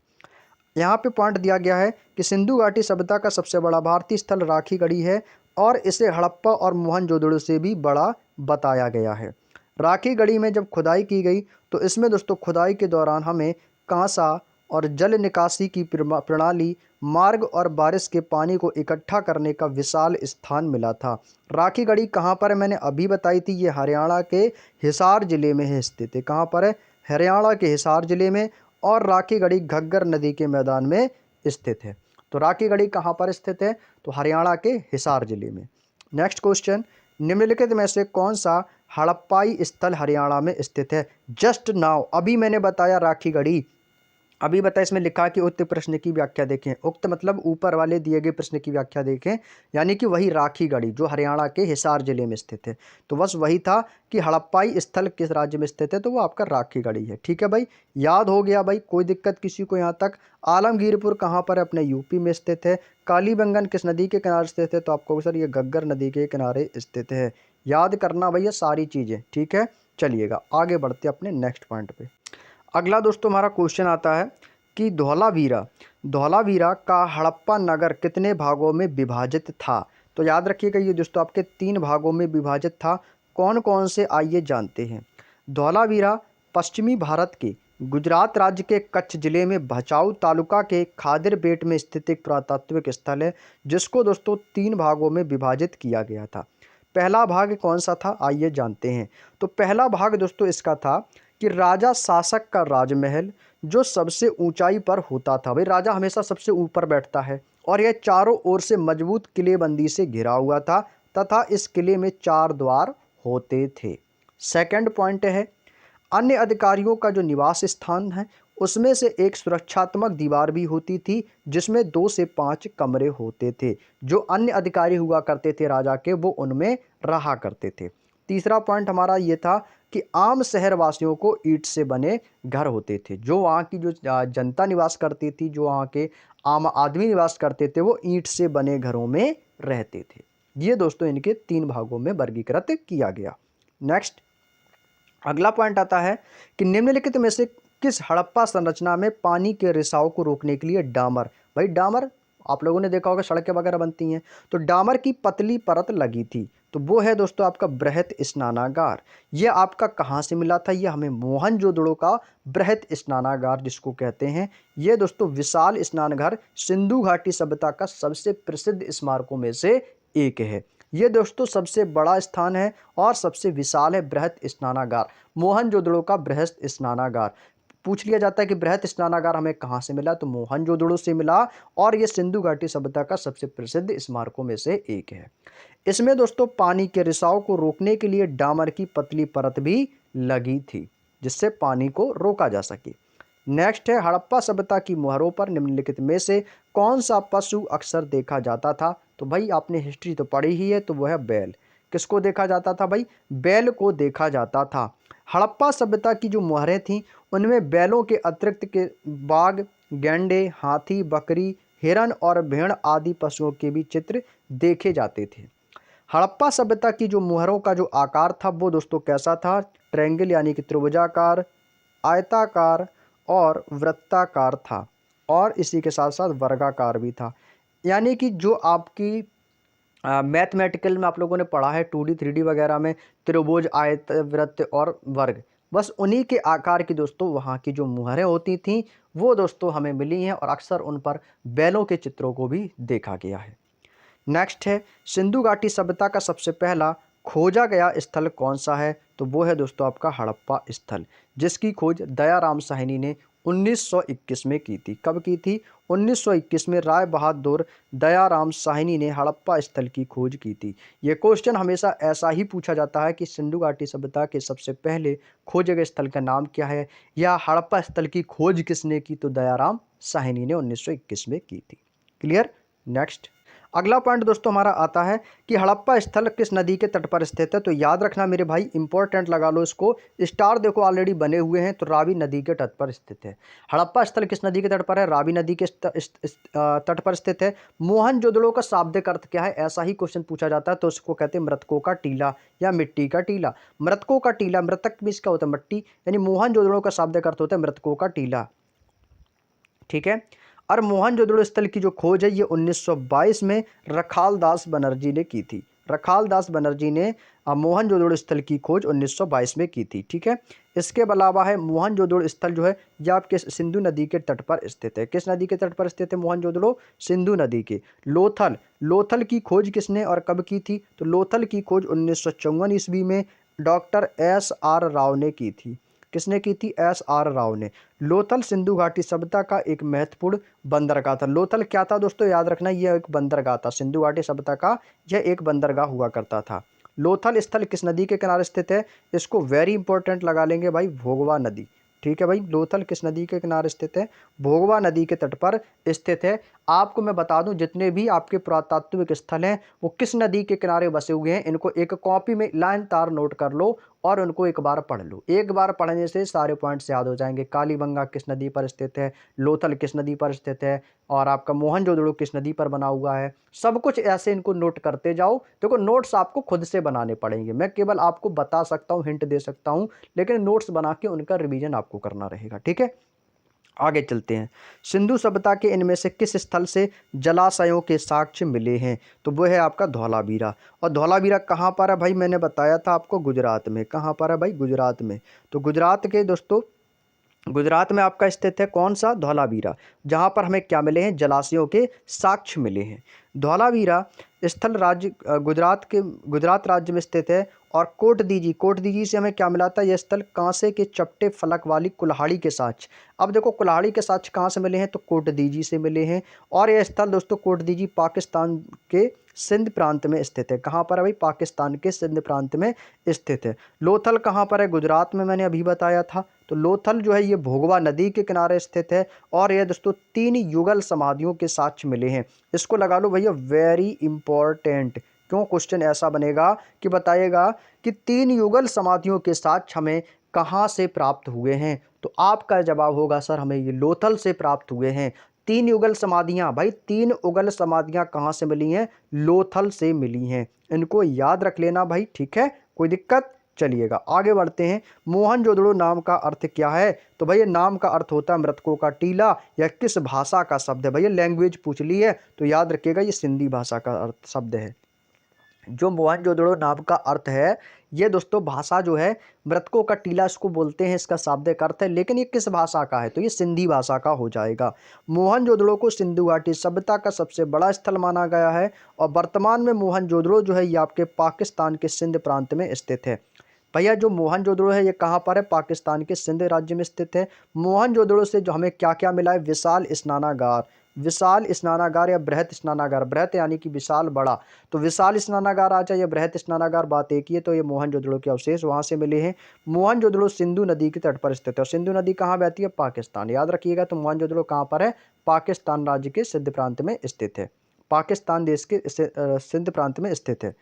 Speaker 1: यहाँ पे पॉइंट दिया गया है कि सिंधु घाटी सभ्यता का सबसे बड़ा भारतीय स्थल राखी गढ़ी है और इसे हड़प्पा और मोहनजोदड़ो से भी बड़ा बताया गया है। राखी गढ़ी में जब खुदाई की गई तो इसमें दोस्तों खुदाई के दौरान हमें कांसा और जल निकासी की प्रणाली, मार्ग और बारिश के पानी को इकट्ठा करने का विशाल स्थान मिला था। राखी गढ़ी कहाँ पर है? मैंने अभी बताई थी, ये हरियाणा के हिसार जिले में है स्थित है। कहाँ पर है? हरियाणा के हिसार जिले में। और राखी गढ़ी घग्गर नदी के मैदान में स्थित है। तो राखी गढ़ी कहाँ पर स्थित है? तो हरियाणा के हिसार जिले में। नेक्स्ट क्वेश्चन, निम्नलिखित में से कौन सा हड़प्पाई स्थल हरियाणा में स्थित है? जस्ट नाउ अभी मैंने बताया राखी गढ़ी, अभी बताया इसमें लिखा कि उक्त प्रश्न की व्याख्या देखें। उक्त मतलब ऊपर वाले दिए गए प्रश्न की व्याख्या देखें, यानी कि वही राखी गढ़ी जो हरियाणा के हिसार जिले में स्थित है। तो बस वही था कि हड़प्पाई स्थल किस राज्य में स्थित है, तो वो आपका राखी गढ़ी है। ठीक है भाई, याद हो गया भाई, कोई दिक्कत किसी को यहाँ तक? आलमगीरपुर कहाँ पर है? अपने यूपी में स्थित है। कालीबंगन किस नदी के किनारे स्थित है? तो आपको सर ये घग्गर नदी के किनारे स्थित है। याद करना भैया सारी चीज़ें। ठीक है, चलिएगा आगे बढ़ते अपने नेक्स्ट पॉइंट पे। अगला दोस्तों हमारा क्वेश्चन आता है कि धौलावीरा का हड़प्पा नगर कितने भागों में विभाजित था? तो याद रखिएगा ये दोस्तों आपके 3 भागों में विभाजित था। कौन कौन से आइए जानते हैं। धौलावीरा पश्चिमी भारत के गुजरात राज्य के कच्छ जिले में भचाऊ तालुका के खादिर बेट में स्थित एक पुरातात्विक स्थल है, जिसको दोस्तों 3 भागों में विभाजित किया गया था। पहला भाग कौन सा था आइए जानते हैं। तो पहला भाग दोस्तों इसका था कि राजा शासक का राजमहल जो सबसे ऊंचाई पर होता था। भाई राजा हमेशा सबसे ऊपर बैठता है और यह चारों ओर से मजबूत किलेबंदी से घिरा हुआ था तथा इस किले में 4 द्वार होते थे। सेकंड पॉइंट है, अन्य अधिकारियों का जो निवास स्थान है उसमें से एक सुरक्षात्मक दीवार भी होती थी जिसमें 2 से 5 कमरे होते थे। जो अन्य अधिकारी हुआ करते थे राजा के वो उनमें रहा करते थे। तीसरा पॉइंट हमारा ये था कि आम शहरवासियों को ईंट से बने घर होते थे। जो वहाँ की जो जनता निवास करती थी, जो वहाँ के आम आदमी निवास करते थे, वो ईंट से बने घरों में रहते थे। ये दोस्तों इनके 3 भागों में वर्गीकृत किया गया। नेक्स्ट अगला पॉइंट आता है कि निम्नलिखित में से किस हड़प्पा संरचना में पानी के रिसाव को रोकने के लिए डामर, भाई डामर आप लोगों ने देखा होगा सड़कें वगैरह बनती हैं तो डामर की पतली परत लगी थी, तो वो है दोस्तों आपका बृहत स्नानागार। ये आपका कहाँ से मिला था? ये हमें मोहनजोदड़ो का बृहत स्नानागार जिसको कहते हैं। ये दोस्तों विशाल स्नानघर सिंधु घाटी सभ्यता का सबसे प्रसिद्ध स्मारकों में से एक है। ये दोस्तों सबसे बड़ा स्थान है और सबसे विशाल है बृहत स्नानागार, मोहनजोदड़ो का बृहत स्नानागार। पूछ लिया जाता है कि बृहत स्नानागार हमें कहाँ से मिला, तो मोहनजोदड़ो से मिला और ये सिंधु घाटी सभ्यता का सबसे प्रसिद्ध स्मारकों में से एक है। इसमें दोस्तों पानी के रिसाव को रोकने के लिए डामर की पतली परत भी लगी थी जिससे पानी को रोका जा सके। नेक्स्ट है हड़प्पा सभ्यता की मुहरों पर निम्नलिखित में से कौन सा पशु अक्सर देखा जाता था। तो भाई आपने हिस्ट्री तो पढ़ी ही है, तो वो है बैल। किसको देखा जाता था भाई? बैल को देखा जाता था। हड़प्पा सभ्यता की जो मुहरें थीं उनमें बैलों के अतिरिक्त के बाघ, गैंडे, हाथी, बकरी, हिरन और भेड़ आदि पशुओं के भी चित्र देखे जाते थे। हड़प्पा सभ्यता की जो मुहरों का जो आकार था वो दोस्तों कैसा था? ट्रायंगल यानी कि त्रिभुजाकार, आयताकार और वृत्ताकार था, और इसी के साथ साथ वर्गाकार भी था। यानी कि जो आपकी मैथमेटिकल में आप लोगों ने पढ़ा है 2D 3D वगैरह में, त्रिभुज, आयत, वृत्त और वर्ग, बस उन्हीं के आकार की दोस्तों वहाँ की जो मुहरें होती थीं वो दोस्तों हमें मिली हैं, और अक्सर उन पर बैलों के चित्रों को भी देखा गया है। नेक्स्ट है सिंधु घाटी सभ्यता का सबसे पहला खोजा गया स्थल कौन सा है? तो वो है दोस्तों आपका हड़प्पा स्थल, जिसकी खोज दयाराम साहनी ने 1921 में की थी। कब की थी? 1921 में राय बहादुर दयाराम साहनी ने हड़प्पा स्थल की खोज की थी। ये क्वेश्चन हमेशा ऐसा ही पूछा जाता है कि सिंधु घाटी सभ्यता के सबसे पहले खोजे गए स्थल का नाम क्या है, या हड़प्पा स्थल की खोज किसने की? तो दयाराम साहनी ने 1921 में की थी। क्लियर? नेक्स्ट अगला पॉइंट दोस्तों हमारा आता है कि हड़प्पा स्थल किस नदी के तट पर स्थित है। तो याद रखना मेरे भाई, इंपॉर्टेंट लगा लो इसको, स्टार देखो ऑलरेडी बने हुए हैं। तो रावी नदी के तट पर स्थित है। हड़प्पा स्थल किस नदी के तट पर है? रावी नदी के तट पर स्थित है। मोहनजोदड़ो का शाब्दिक अर्थ क्या है? ऐसा ही क्वेश्चन पूछा जाता है, तो उसको कहते हैं मृतकों का टीला या मिट्टी का टीला। मृतकों का टीला, मृतक भी इसका होता है मिट्टी, यानी मोहनजोदड़ो का शाब्दिक अर्थ होता है मृतकों का टीला। ठीक है। और मोहनजोदड़ो स्थल की जो खोज है ये 1922 में रखालदास बनर्जी ने की थी। रखालदास बनर्जी ने मोहनजोदड़ो स्थल की खोज 1922 में की थी। ठीक है। इसके अलावा है मोहनजोदड़ो स्थल जो है ये आपके सिंधु नदी के तट पर स्थित है। किस नदी के तट पर स्थित है मोहनजोदड़ो? सिंधु नदी के। लोथल, लोथल की खोज किसने और कब की थी? तो लोथल की खोज 1954 ईस्वी में डॉक्टर SR राव ने की थी। किसने की थी? SR राव ने। लोथल सिंधु घाटी सभ्यता का एक महत्वपूर्ण बंदरगाह था। लोथल क्या था दोस्तों? याद रखना, यह एक बंदरगाह था। सिंधु घाटी सभ्यता का यह एक बंदरगाह हुआ करता था। लोथल स्थल किस नदी के किनारे स्थित है? इसको वेरी इंपॉर्टेंट लगा लेंगे भाई, भोगवा नदी। ठीक है भाई, लोथल किस नदी के किनारे स्थित है? भोगवा नदी के तट पर स्थित है। आपको मैं बता दूं, जितने भी आपके पुरातात्विक स्थल हैं वो किस नदी के किनारे बसे हुए हैं, इनको एक कॉपी में लाइन तार नोट कर लो और उनको एक बार पढ़ लो। एक बार पढ़ने से सारे पॉइंट्स याद हो जाएंगे। कालीबंगा किस नदी पर स्थित है, लोथल किस नदी पर स्थित है, और आपका मोहनजोदड़ो किस नदी पर बना हुआ है। सब कुछ ऐसे इनको नोट करते जाओ। देखो नोट्स आपको खुद से बनाने पड़ेंगे, मैं केवल आपको बता सकता हूँ, हिंट दे सकता हूँ, लेकिन नोट्स बना के उनका रिवीजन आपको करना रहेगा। ठीक है, आगे चलते हैं। सिंधु सभ्यता के इनमें से किस स्थल से जलाशयों के साक्ष्य मिले हैं? तो वो है आपका धौलावीरा। और धौलावीरा कहाँ पर है भाई? मैंने बताया था आपको, गुजरात में। कहाँ पर है भाई? गुजरात में। तो गुजरात के दोस्तों, गुजरात में आपका स्थित है कौन सा? धौलावीरा, जहाँ पर हमें क्या मिले हैं? जलाशयों के साक्ष्य मिले हैं। धौलावीरा स्थल राज्य गुजरात राज्य में स्थित है। और कोटदीजी, कोटदीजी से हमें क्या मिला था? यह स्थल कांसे के चपटे फलक वाली कुल्हाड़ी के साक्ष्य। अब देखो कुल्हाड़ी के साक्ष्य कहाँ से मिले हैं? तो कोटदीजी से मिले हैं। और यह स्थल दोस्तों कोटदीजी पाकिस्तान के सिंध प्रांत में स्थित है। कहाँ पर है भाई? पाकिस्तान के सिंध प्रांत में स्थित है। लोथल कहाँ पर है? गुजरात में, मैंने अभी बताया था। तो लोथल जो है ये भोगवा नदी के किनारे स्थित है। और यह दोस्तों 3 युगल समाधियों के साक्ष्य मिले हैं। इसको लगा लो भैया, वेरी इंपॉर्टेंट। क्यों? क्वेश्चन ऐसा बनेगा कि बताइएगा कि 3 युगल समाधियों के साक्ष्य हमें कहाँ से प्राप्त हुए हैं? तो आपका जवाब होगा सर हमें ये लोथल से प्राप्त हुए हैं। 3 युगल समाधियां भाई, 3 युगल समाधियां कहाँ से मिली हैं? लोथल से मिली हैं। इनको याद रख लेना भाई। ठीक है, कोई दिक्कत? चलिएगा आगे बढ़ते हैं। मोहनजोदड़ो नाम का अर्थ क्या है? तो भैया नाम का अर्थ होता है मृतकों का टीला। या किस भाषा का शब्द है? भैया लैंग्वेज पूछ ली है तो याद रखिएगा ये सिंधी भाषा का अर्थ शब्द है। जो मोहनजोदड़ो नाम का अर्थ है ये दोस्तों भाषा जो है मृतकों का टीला इसको बोलते हैं, इसका शाब्दिक अर्थ है। लेकिन ये किस भाषा का है? तो ये सिंधी भाषा का हो जाएगा। मोहनजोदड़ो को सिंधु घाटी सभ्यता का सबसे बड़ा स्थल माना गया है। और वर्तमान में मोहनजोदड़ो जो है ये आपके पाकिस्तान के सिंध प्रांत में स्थित है। भैया जो मोहनजोदड़ो है ये कहाँ पर है? पाकिस्तान के सिंध राज्य में स्थित है। मोहनजोदड़ो से जो हमें क्या क्या मिला है? विशाल स्नानागार, विशाल स्नानागार या बृहत स्नानागार, बृहत यानी कि विशाल बड़ा, तो विशाल स्नानागार आ जाए या बृहत स्नानागार, बात एक ही है। तो ये मोहनजोदड़ो के अवशेष वहाँ से मिले हैं। मोहनजोदड़ो सिंधु नदी के तट पर स्थित है। सिंधु नदी कहाँ बहती है? पाकिस्तान। याद रखिएगा। तो मोहनजोदड़ो कहाँ पर है? पाकिस्तान राज्य के सिंध प्रांत में स्थित है। पाकिस्तान देश के सिंध प्रांत में स्थित है।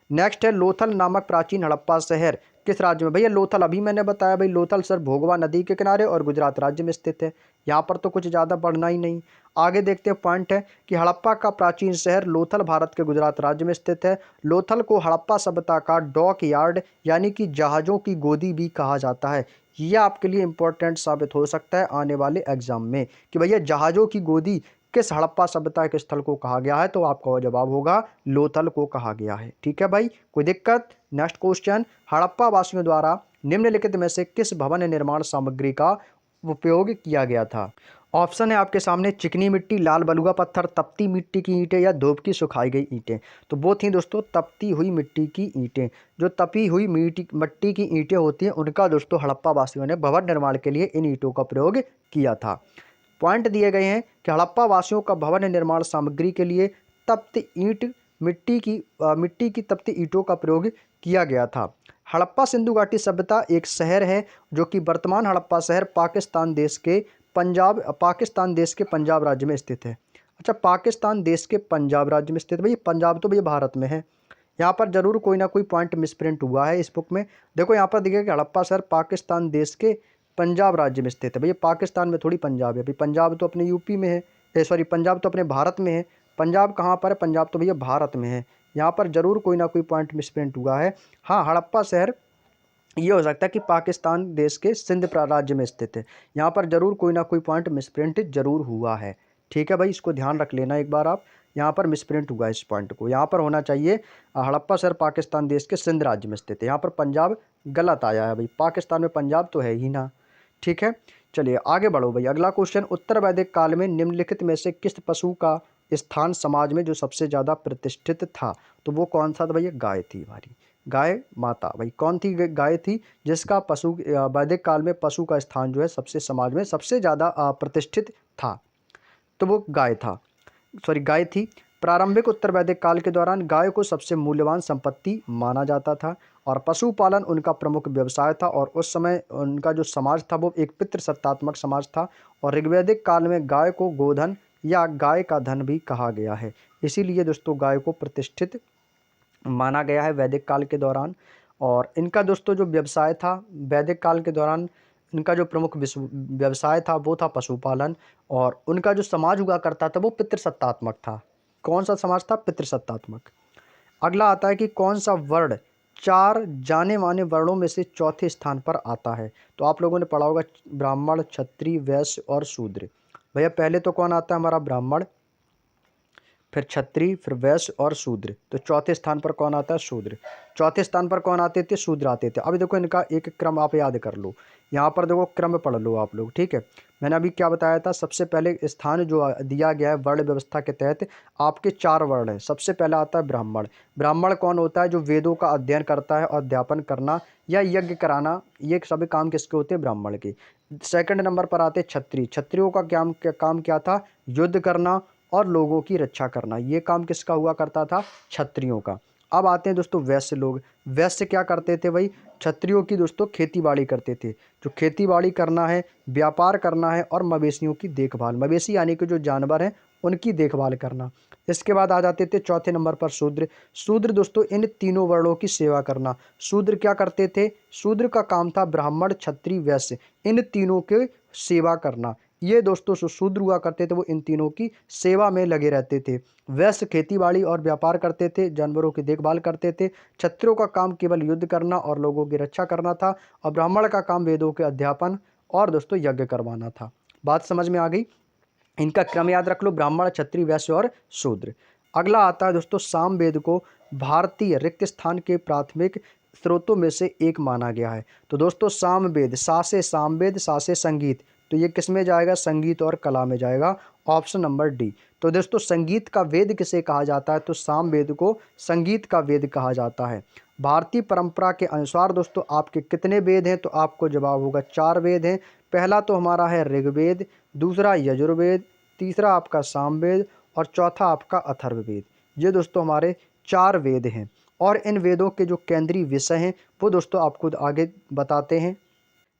Speaker 1: नेक्स्ट है लोथल नामक प्राचीन हड़प्पा शहर किस राज्य में? भैया लोथल अभी मैंने बताया भाई, लोथल सर भोगवा नदी के किनारे और गुजरात राज्य में स्थित है। यहाँ पर तो कुछ ज़्यादा पढ़ना ही नहीं। आगे देखते हैं। पॉइंट है कि हड़प्पा का प्राचीन शहर लोथल भारत के गुजरात राज्य में स्थित है। लोथल को हड़प्पा सभ्यता का डॉक यार्ड यानी कि जहाज़ों की गोदी भी कहा जाता है। यह आपके लिए इंपॉर्टेंट साबित हो सकता है आने वाले एग्जाम में कि भैया जहाज़ों की गोदी किस हड़प्पा सभ्यता के स्थल को कहा गया है? तो आपका जवाब होगा लोथल को कहा गया है। ठीक है भाई, कोई दिक्कत? नेक्स्ट क्वेश्चन, हड़प्पा वासियों द्वारा निम्नलिखित में से किस भवन निर्माण सामग्री का उपयोग किया गया था? ऑप्शन है आपके सामने चिकनी मिट्टी, लाल बलुआ पत्थर, तपती मिट्टी की ईंटें या धूप की सुखाई गई ईंटें। तो वो थी दोस्तों तपती हुई मिट्टी की ईंटें। जो तपी हुई मिट्टी की ईंटें होती हैं उनका दोस्तों हड़प्पा वासियों ने भवन निर्माण के लिए इन ईंटों का प्रयोग किया था। पॉइंट दिए गए हैं कि हड़प्पा वासियों का भवन निर्माण सामग्री के लिए तप्त ईंट मिट्टी की तप्ती ईंटों का प्रयोग किया गया था। हड़प्पा सिंधु घाटी सभ्यता एक शहर है जो कि वर्तमान हड़प्पा शहर पाकिस्तान देश के पंजाब राज्य में स्थित है। अच्छा, पाकिस्तान देश के पंजाब राज्य में स्थित। भाई पंजाब तो भैया भारत में है। यहाँ पर जरूर कोई ना कोई पॉइंट मिसप्रिंट हुआ है इस बुक में। देखो यहाँ पर देखिए कि हड़प्पा शहर पाकिस्तान देश के पंजाब राज्य में स्थित है। भैया पाकिस्तान में थोड़ी पंजाब है। भाई पंजाब तो अपने यूपी में है, सॉरी पंजाब तो अपने भारत में है। पंजाब कहाँ पर है? पंजाब तो भैया भारत में है। यहाँ पर जरूर कोई ना कोई पॉइंट मिसप्रिंट हुआ है। हाँ, हड़प्पा शहर ये हो सकता है कि पाकिस्तान देश के सिंध राज्य में स्थित है। यहाँ पर जरूर कोई ना कोई पॉइंट मिसप्रिंट जरूर हुआ है। ठीक है भाई, इसको ध्यान रख लेना एक बार आप। यहाँ पर मिसप्रिंट हुआ है इस पॉइंट को। यहाँ पर होना चाहिए हड़प्पा शहर पाकिस्तान देश के सिंध राज्य में स्थित है। यहाँ पर पंजाब गलत आया है भाई, पाकिस्तान में पंजाब तो है ही ना। ठीक है, चलिए आगे बढ़ो भाई। अगला क्वेश्चन, उत्तर वैदिक काल में निम्नलिखित में से किस पशु का स्थान समाज में जो सबसे ज़्यादा प्रतिष्ठित था? तो वो कौन सा था भैया? गाय थी हमारी, गाय माता। भाई कौन थी? गाय थी जिसका वैदिक काल में पशु का स्थान जो है सबसे समाज में सबसे ज़्यादा प्रतिष्ठित था। तो वो गाय थी। प्रारंभिक उत्तर वैदिक काल के दौरान गाय को सबसे मूल्यवान संपत्ति माना जाता था और पशुपालन उनका प्रमुख व्यवसाय था। और उस समय उनका जो समाज था वो एक पितृसत्तात्मक समाज था। और ऋग्वैदिक काल में गाय को गोधन या गाय का धन भी कहा गया है। इसीलिए दोस्तों गाय को प्रतिष्ठित माना गया है वैदिक काल के दौरान। और इनका दोस्तों जो व्यवसाय था वैदिक काल के दौरान, इनका जो प्रमुख व्यवसाय था वो था पशुपालन। और उनका जो समाज हुआ करता था वो पितृसत्तात्मक था। कौन सा समाज था? पितृसत्तात्मक। अगला आता है कि कौन सा वर्ण 4 जाने माने वर्णों में से चौथे स्थान पर आता है? तो आप लोगों ने पढ़ा होगा ब्राह्मण, क्षत्रिय, वैश्य और शूद्र। भैया पहले तो कौन आता है हमारा? ब्राह्मण, फिर क्षत्रिय, फिर वैश्य और शूद्र। तो चौथे स्थान पर कौन आता है? शूद्र। चौथे स्थान पर कौन आते थे? शूद्र आते थे। अभी देखो इनका एक क्रम आप याद कर लो। यहाँ पर देखो क्रम पढ़ लो आप लोग। ठीक है, मैंने अभी क्या बताया था? सबसे पहले स्थान जो दिया गया है वर्ण व्यवस्था के तहत आपके 4 वर्ण हैं। सबसे पहला आता है ब्राह्मण। ब्राह्मण कौन होता है? जो वेदों का अध्ययन करता है और अध्यापन करना या यज्ञ कराना, ये सभी काम किसके होते हैं? ब्राह्मण के। सेकंड नंबर पर आते क्षत्रिय। क्षत्रियों का काम क्या था? युद्ध करना और लोगों की रक्षा करना। ये काम किसका हुआ करता था? क्षत्रियों का। अब आते हैं दोस्तों वैश्य लोग। वैश्य क्या करते थे भाई? क्षत्रियों की दोस्तों खेती बाड़ी करते थे। जो खेती बाड़ी करना है, व्यापार करना है और मवेशियों की देखभाल, मवेशी यानी कि जो जानवर हैं उनकी देखभाल करना। इसके बाद आ जाते थे चौथे नंबर पर शूद्र। शूद्र दोस्तों इन तीनों वर्णों की सेवा करना। शूद्र क्या करते थे? शूद्र का काम था ब्राह्मण, क्षत्रिय, वैश्य इन तीनों के सेवा करना। ये दोस्तों शूद्र हुआ करते थे वो इन तीनों की सेवा में लगे रहते थे। वैश्य खेतीबाड़ी और व्यापार करते थे, जानवरों की देखभाल करते थे। क्षत्रियों का काम केवल युद्ध करना और लोगों की रक्षा करना था। और ब्राह्मण का काम वेदों के अध्यापन और दोस्तों यज्ञ करवाना था। बात समझ में आ गई? इनका क्रम याद रख लो, ब्राह्मण, क्षत्रिय, वैश्य और शूद्र। अगला आता है दोस्तों सामवेद को भारतीय रिक्त स्थान के प्राथमिक स्रोतों में से एक माना गया है। तो दोस्तों सामवेद, सा से सामवेद, सा से संगीत, तो ये किस में जाएगा? संगीत और कला में जाएगा। Option number D. तो दोस्तों संगीत का वेद किसे कहा जाता है? तो सामवेद को संगीत का वेद कहा जाता है। भारतीय परंपरा के अनुसार दोस्तों आपके कितने वेद हैं? तो आपको जवाब होगा 4 वेद हैं। पहला तो हमारा है ऋग्वेद, दूसरा यजुर्वेद, तीसरा आपका सामवेद और चौथा आपका अथर्ववेद। ये दोस्तों हमारे 4 वेद हैं और इन वेदों के जो केंद्रीय विषय हैं वो दोस्तों आपको आगे बताते हैं।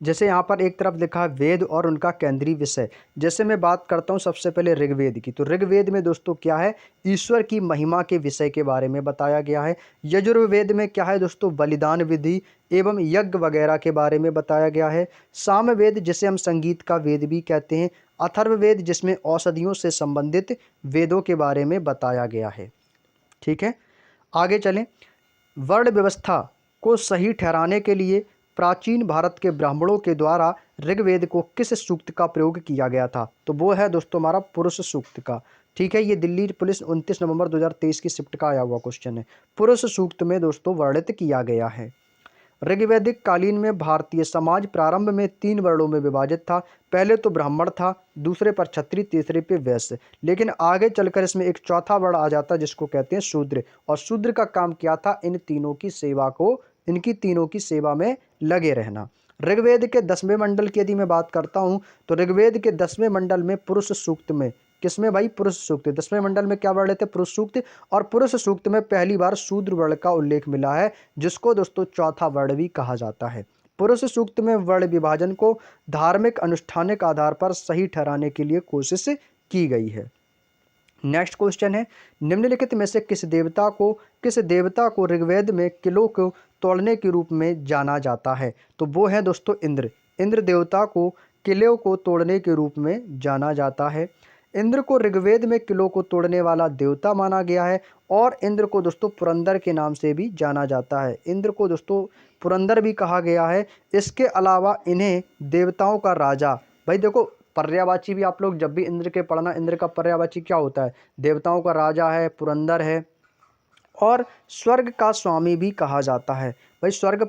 Speaker 1: जैसे यहाँ पर एक तरफ लिखा है वेद और उनका केंद्रीय विषय। जैसे मैं बात करता हूँ सबसे पहले ऋग्वेद की, तो ऋग्वेद में दोस्तों क्या है, ईश्वर की महिमा के विषय के बारे में बताया गया है। यजुर्वेद में क्या है दोस्तों, बलिदान विधि एवं यज्ञ वगैरह के बारे में बताया गया है। सामवेद जिसे हम संगीत का वेद भी कहते हैं। अथर्ववेद जिसमें औषधियों से संबंधित वेदों के बारे में बताया गया है। ठीक है, आगे चलें। वर्ण व्यवस्था को सही ठहराने के लिए प्राचीन भारत के ब्राह्मणों के द्वारा ऋग्वेद को किस सूक्त का प्रयोग किया गया था, तो वो है दोस्तों हमारा पुरुष सूक्त का। ठीक है, ये दिल्ली पुलिस 29 नवंबर 2023 की शिफ्ट का आया हुआ क्वेश्चन है। पुरुष सूक्त में दोस्तों वर्णित किया गया है। ऋग्वैदिक कालीन में भारतीय समाज प्रारंभ में 3 वर्णों में विभाजित था। पहले तो ब्राह्मण था, दूसरे पर क्षत्रिय, तीसरे पे वैश्य। लेकिन आगे चलकर इसमें एक चौथा वर्ण आ जाता है जिसको कहते हैं शूद्र। और शूद्र का काम क्या था, इनकी तीनों की सेवा में लगे रहना। ऋग्वेद के 10वें मंडल की यदि मैं बात करता हूं तो ऋग्वेद के 10वें मंडल में पुरुष सूक्त में, किसमें भाई, पुरुष सूक्त। 10वें मंडल में क्या वर्ण थे, पुरुष सूक्त। और पुरुष सूक्त में पहली बार शूद्र वर्ण का उल्लेख मिला है, जिसको दोस्तों चौथा वर्ण भी कहा जाता है। पुरुष सूक्त में वर्ण विभाजन को धार्मिक अनुष्ठानिक आधार पर सही ठहराने के लिए कोशिश की गई है। नेक्स्ट क्वेश्चन है, निम्नलिखित में से किस देवता को ऋग्वेद में किलों को तोड़ने के रूप में जाना जाता है, तो वो है दोस्तों इंद्र। इंद्र देवता को किलों को तोड़ने के रूप में जाना जाता है। इंद्र को ऋग्वेद में किलों को तोड़ने वाला देवता माना गया है और इंद्र को दोस्तों पुरंदर के नाम से भी जाना जाता है। इंद्र को दोस्तों पुरंदर भी कहा गया है। इसके अलावा इन्हें देवताओं का राजा, भाई देखो पर्यायवाची भी आप लोग जब भी इंद्र के पढ़ना, इंद्र का पर्यायवाची क्या होता है, देवताओं का राजा है, पुरंदर है और स्वर्ग का स्वामी भी कहा जाता है। भाई स्वर्ग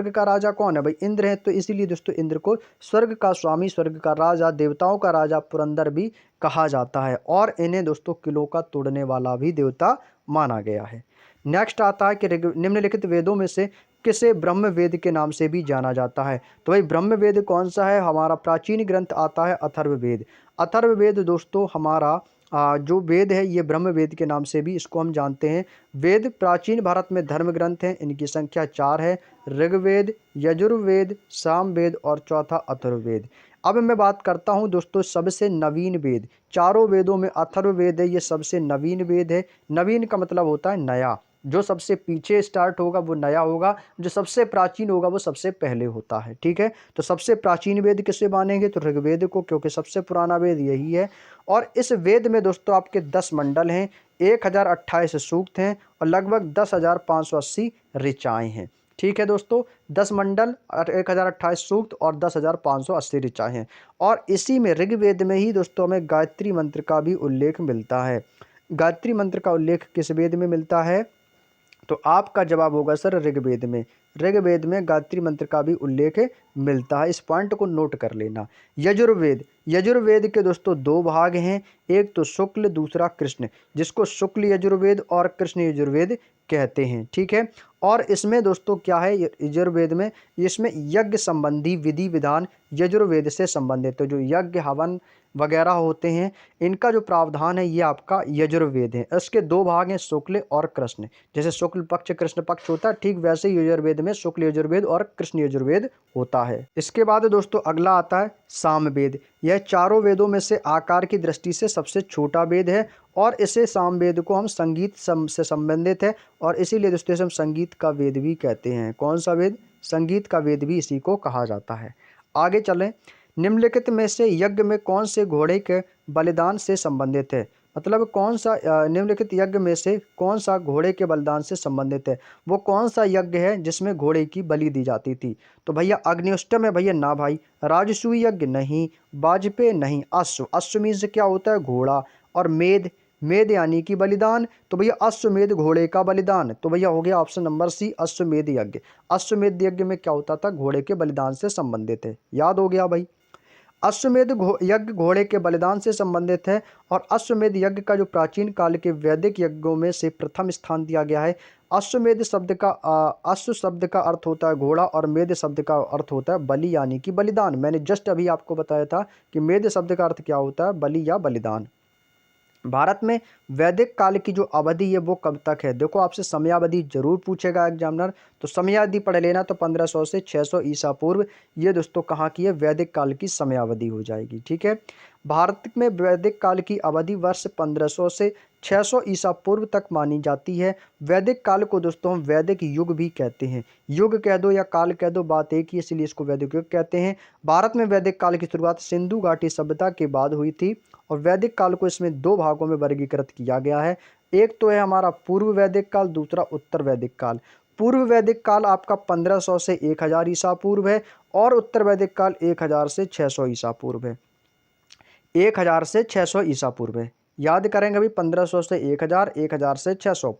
Speaker 1: का राजा कौन है, भाई इंद्र है, तो इसीलिए दोस्तों इंद्र को स्वर्ग का स्वामी, स्वर्ग का राजा, देवताओं का राजा पुरंदर भी कहा जाता है और इन्हें दोस्तों किलों का तोड़ने वाला भी देवता माना गया है। नेक्स्ट आता है कि निम्नलिखित वेदों में से किसे ब्रह्म वेद के नाम से भी जाना जाता है, तो भाई ब्रह्म वेद कौन सा है, हमारा प्राचीन ग्रंथ आता है अथर्ववेद। अथर्ववेद दोस्तों हमारा जो वेद है ये ब्रह्म वेद के नाम से भी इसको हम जानते हैं। वेद प्राचीन भारत में धर्म ग्रंथ हैं, इनकी संख्या 4 है, ऋग्वेद, यजुर्वेद, सामवेद और चौथा अथर्ववेद। अब मैं बात करता हूं दोस्तों सबसे नवीन वेद। चारों वेदों में अथर्ववेद है, ये सबसे नवीन वेद है। नवीन का मतलब होता है नया, जो सबसे पीछे स्टार्ट होगा वो नया होगा, जो सबसे प्राचीन होगा वो सबसे पहले होता है। ठीक है, तो सबसे प्राचीन वेद किसे मानेंगे, तो ऋग्वेद को, क्योंकि सबसे पुराना वेद यही है। और इस वेद में दोस्तों आपके 10 मंडल हैं, 1028 सूक्त हैं और लगभग 10,580 ऋचाएँ हैं। ठीक है दोस्तों, 10 मंडल, 1028 सूक्त और 10,580 ऋचाएँ हैं। और इसी में ऋग्वेद में ही दोस्तों हमें गायत्री मंत्र का भी उल्लेख मिलता है। गायत्री मंत्र का उल्लेख किस वेद में मिलता है, तो आपका जवाब होगा सर ऋग्वेद में। ऋग्वेद में गायत्री मंत्र का भी उल्लेख मिलता है, इस पॉइंट को नोट कर लेना। यजुर्वेद के दोस्तों 2 भाग हैं, एक तो शुक्ल, दूसरा कृष्ण, जिसको शुक्ल यजुर्वेद और कृष्ण यजुर्वेद कहते हैं। ठीक है, और इसमें दोस्तों क्या है, यजुर्वेद में इसमें यज्ञ संबंधी विधि विधान यजुर्वेद से संबंधित, तो जो यज्ञ हवन वगैरह होते हैं इनका जो प्रावधान है ये आपका यजुर्वेद है। इसके 2 भाग हैं, शुक्ल और कृष्ण। जैसे शुक्ल पक्ष कृष्ण पक्ष होता है, ठीक वैसे ही यजुर्वेद में शुक्ल यजुर्वेद और कृष्ण यजुर्वेद होता है। इसके बाद दोस्तों अगला आता है सामवेद। यह चारों वेदों में से आकार की दृष्टि से सबसे छोटा वेद है और इसे सामवेद को हम संगीत से संबंधित है और इसीलिए दोस्तों इसे हम संगीत का वेद भी कहते हैं। कौन सा वेद, संगीत का वेद भी इसी को कहा जाता है। आगे चलें, निम्नलिखित में से यज्ञ में कौन से घोड़े के बलिदान से संबंधित है, मतलब कौन सा निम्नलिखित यज्ञ में से कौन सा घोड़े के बलिदान से संबंधित है, वो कौन सा यज्ञ है जिसमें घोड़े की बलि दी जाती थी, तो भैया अग्निष्टम है भैया ना भाई, राजसूय यज्ञ नहीं, वाजपेय नहीं, अश्वमेध से क्या होता है घोड़ा, और मेद यानी कि बलिदान, तो भैया अश्वमेध घोड़े का बलिदान, तो भैया हो गया ऑप्शन नंबर सी अश्वमेध यज्ञ। अश्वमेध यज्ञ में क्या होता था, घोड़े के बलिदान से संबंधित है, याद हो गया भाई। अश्वमेध यज्ञ घोड़े के बलिदान से संबंधित है और अश्वमेध यज्ञ का जो प्राचीन काल के वैदिक यज्ञों में से प्रथम स्थान दिया गया है। अश्व शब्द का अर्थ होता है घोड़ा और मेध शब्द का अर्थ होता है बलि यानी कि बलिदान। मैंने जस्ट अभी आपको बताया था कि मेध शब्द का अर्थ क्या होता है, बलि या बलिदान। भारत में वैदिक काल की जो अवधि है वो कब तक है? देखो आपसे समयावधि जरूर पूछेगा एग्जामिनर, तो समयावधि पढ़ लेना। तो 1500 से 600 ईसा पूर्व ये दोस्तों कहाँ की है? वैदिक काल की समयावधि हो जाएगी। ठीक है, भारत में वैदिक काल की अवधि वर्ष 1500 से 600 ईसा पूर्व तक मानी जाती है। वैदिक काल को दोस्तों हम वैदिक युग भी कहते हैं। युग कह दो या काल कह दो, बात एक ही, इसलिए इसको वैदिक युग कहते हैं। भारत में वैदिक काल की शुरुआत सिंधु घाटी सभ्यता के बाद हुई थी और वैदिक काल को इसमें दो भागों में वर्गीकृत किया गया है। एक तो है हमारा पूर्व वैदिक काल, दूसरा उत्तर वैदिक काल। पूर्व वैदिक काल आपका 1500 से 1000 ईसा पूर्व है और उत्तर वैदिक काल 1000 से 600 ईसा पूर्व है। 1000 से 600 ईसा पूर्व है। याद करेंगे अभी 1500 से 1000, 1000 से 600,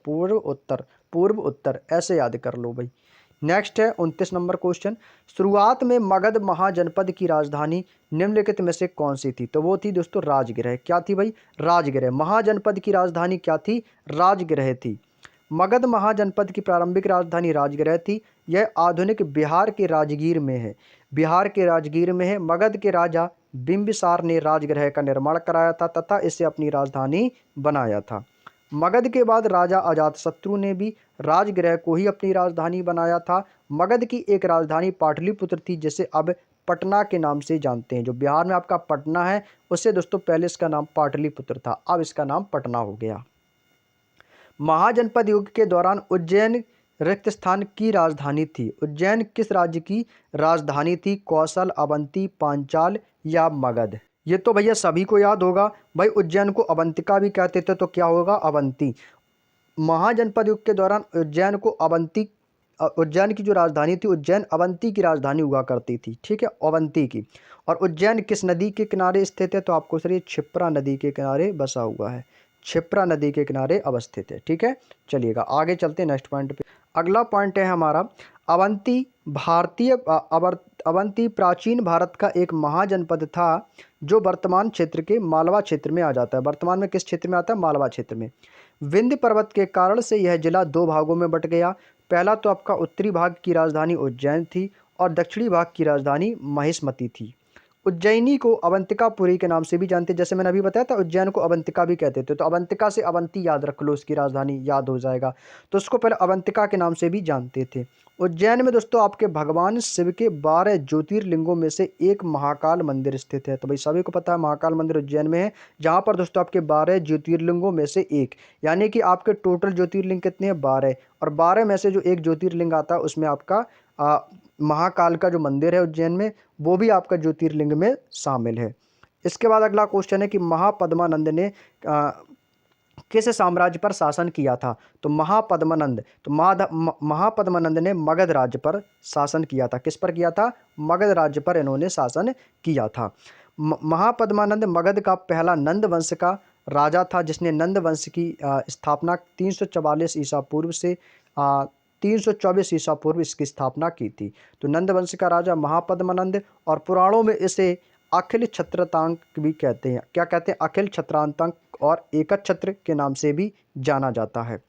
Speaker 1: पूर्व उत्तर ऐसे याद कर लो भाई। नेक्स्ट है 29 नंबर क्वेश्चन। शुरुआत में मगध महाजनपद की राजधानी निम्नलिखित में से कौन सी थी? तो वो थी दोस्तों राजगृह। क्या थी भाई? राजगृह। महाजनपद की राजधानी क्या थी? राजगृह थी। मगध महाजनपद की प्रारंभिक राजधानी राजगृह थी। यह आधुनिक बिहार के राजगीर में है। बिहार के राजगीर में है। मगध के राजा बिंबिसार ने राजगृह का निर्माण कराया था तथा इसे अपनी राजधानी बनाया था। मगध के बाद राजा अजातशत्रु ने भी राजगृह को ही अपनी राजधानी बनाया था। मगध की एक राजधानी पाटलिपुत्र थी जिसे अब पटना के नाम से जानते हैं। जो बिहार में आपका पटना है उससे दोस्तों पहले इसका नाम पाटलिपुत्र था, अब इसका नाम पटना हो गया। महाजनपद युग के दौरान उज्जैन रिक्त स्थान की राजधानी थी। उज्जैन किस राज्य की राजधानी थी? कौशल, अवंती, पांचाल या मगध? ये तो भैया सभी को याद होगा भाई, उज्जैन को अवंतिका भी कहते थे, तो क्या होगा? अवंती। महाजनपद युग के दौरान उज्जैन की जो राजधानी थी, उज्जैन अवंती की राजधानी हुआ करती थी। ठीक है, अवंती की। और उज्जैन किस नदी के किनारे स्थित है? तो आपको सर ये क्षिप्रा नदी के किनारे बसा हुआ है, क्षिप्रा नदी के किनारे अवस्थित है। ठीक है, चलिएगा आगे चलते हैं नेक्स्ट पॉइंट पे। अगला पॉइंट है हमारा अवंती। अवंती प्राचीन भारत का एक महाजनपद था जो वर्तमान क्षेत्र के मालवा क्षेत्र में आ जाता है। वर्तमान में किस क्षेत्र में आता है? मालवा क्षेत्र में। विंध्य पर्वत के कारण से यह जिला दो भागों में बट गया। पहला तो आपका उत्तरी भाग की राजधानी उज्जैन थी और दक्षिणी भाग की राजधानी महिष्मती थी। उज्जैनी को अवंतिकापुरी के नाम से भी जानते हैं, जैसे मैंने अभी बताया था उज्जैन को अवंतिका भी कहते थे, तो अवंतिका से अवंती याद रख लो, उसकी राजधानी याद हो जाएगा। तो उसको पहले अवंतिका के नाम से भी जानते थे। उज्जैन में दोस्तों आपके भगवान शिव के 12 ज्योतिर्लिंगों में से एक महाकाल मंदिर स्थित है। तो भाई सभी को पता है महाकाल मंदिर उज्जैन में है, जहाँ पर दोस्तों आपके 12 ज्योतिर्लिंगों में से एक, यानी कि आपके टोटल ज्योतिर्लिंग कितने हैं? 12, और 12 में से जो एक ज्योतिर्लिंग आता है उसमें आपका महाकाल का जो मंदिर है उज्जैन में, वो भी आपका ज्योतिर्लिंग में शामिल है। इसके बाद अगला क्वेश्चन है कि महापद्मानंद ने किस साम्राज्य पर शासन किया था? तो महापद्मानंद ने मगध राज्य पर शासन किया था। किस पर किया था? मगध राज्य पर इन्होंने शासन किया था। महापद्मानंद मगध का पहला नंद वंश का राजा था जिसने नंद वंश की स्थापना 344 ईसा पूर्व से 324 ईसा पूर्व इसकी स्थापना की थी। तो नंद वंश का राजा महापद्मानंद, और पुराणों में इसे अखिल छत्रतांक भी कहते हैं। क्या कहते हैं? अखिल छत्रांतक और एकछत्र के नाम से भी जाना जाता है।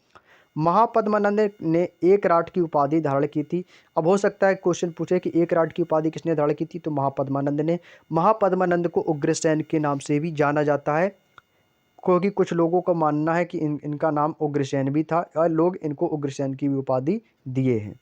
Speaker 1: महापद्मानंद ने एक राट की उपाधि धारण की थी। अब हो सकता है क्वेश्चन पूछे कि एक राट की उपाधि किसने धारण की थी? तो महापद्मानंद ने। महापद्मानंद को उग्रसेन के नाम से भी जाना जाता है, क्योंकि कुछ लोगों का मानना है कि इनका नाम उग्रसेन भी था और लोग इनको उग्रसेन की भी उपाधि दिए हैं।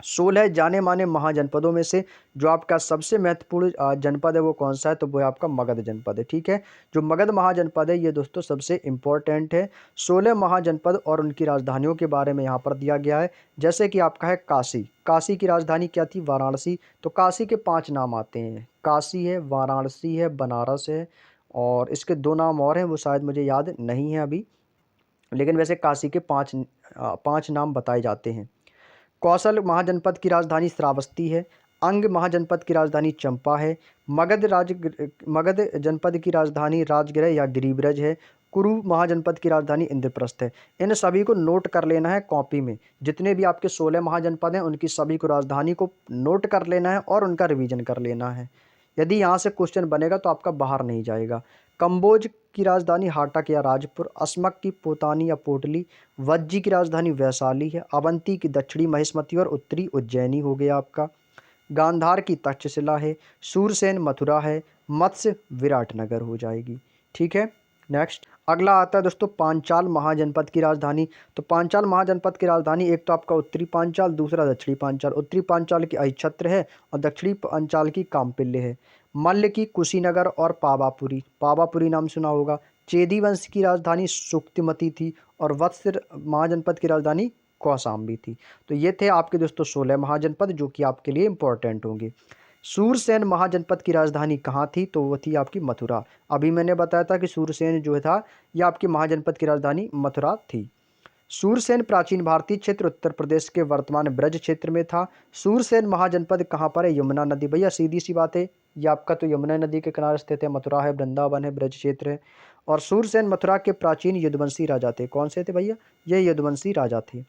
Speaker 1: 16 जाने माने महाजनपदों में से जो आपका सबसे महत्वपूर्ण जनपद है वो कौन सा है? तो वो आपका मगध जनपद है। ठीक है, जो मगध महाजनपद है ये दोस्तों सबसे इम्पोर्टेंट है। 16 महाजनपद और उनकी राजधानियों के बारे में यहाँ पर दिया गया है। जैसे कि आपका है काशी। काशी की राजधानी क्या थी? वाराणसी। तो काशी के 5 नाम आते हैं, काशी है, वाराणसी है, बनारस है, और इसके 2 नाम और हैं वो शायद मुझे याद नहीं है अभी, लेकिन वैसे काशी के 5 नाम बताए जाते हैं। कौशल महाजनपद की राजधानी श्रावस्ती है। अंग महाजनपद की राजधानी चंपा है। मगध जनपद की राजधानी राजगृह या गिरिब्रज है। कुरु महाजनपद की राजधानी इंद्रप्रस्थ है। इन सभी को नोट कर लेना है कॉपी में। जितने भी आपके 16 महाजनपद हैं उनकी सभी को राजधानी को नोट कर लेना है और उनका रिवीजन कर लेना है। यदि यहाँ से क्वेश्चन बनेगा तो आपका बाहर नहीं जाएगा। कंबोज की राजधानी हाटक या राजपुर, अस्मक की पोतानी या पोटली, वज्जी की राजधानी वैशाली है, अवंती की दक्षिणी महिष्मती और उत्तरी उज्जैनी हो गया आपका, गांधार की तक्षशिला है, सूरसेन मथुरा है, मत्स्य विराटनगर हो जाएगी। ठीक है, नेक्स्ट अगला आता है दोस्तों पांचाल महाजनपद की राजधानी। तो पांचाल महाजनपद की राजधानी एक तो आपका उत्तरी पांचाल, दूसरा दक्षिणी पांचाल। उत्तरी पांचाल की अहिच्छत्र है और दक्षिणी पांचाल की कामपिल्य है। मल्ल की कुशीनगर और पावापुरी, पावापुरी नाम सुना होगा। चेदी वंश की राजधानी सुक्तिमती थी और वत्स महाजनपद की राजधानी कौशाम्बी थी। तो ये थे आपके दोस्तों 16 महाजनपद जो कि आपके लिए इंपॉर्टेंट होंगे। सूरसेन महाजनपद की राजधानी कहाँ थी? तो वो थी आपकी मथुरा। अभी मैंने बताया था कि सूरसेन जो था यह आपकी महाजनपद की राजधानी मथुरा थी। सूरसेन प्राचीन भारतीय क्षेत्र उत्तर प्रदेश के वर्तमान ब्रज क्षेत्र में था। सूरसेन महाजनपद कहाँ पर है? यमुना नदी। भैया सीधी सी बात है, ये आपका तो यमुना नदी के किनारे स्थित है। मथुरा है, वृंदावन है, ब्रज क्षेत्र है। और सूरसेन मथुरा के प्राचीन यदुवंशी राजा थे। कौन से थे भैया? ये यदुवंशी राजा थे।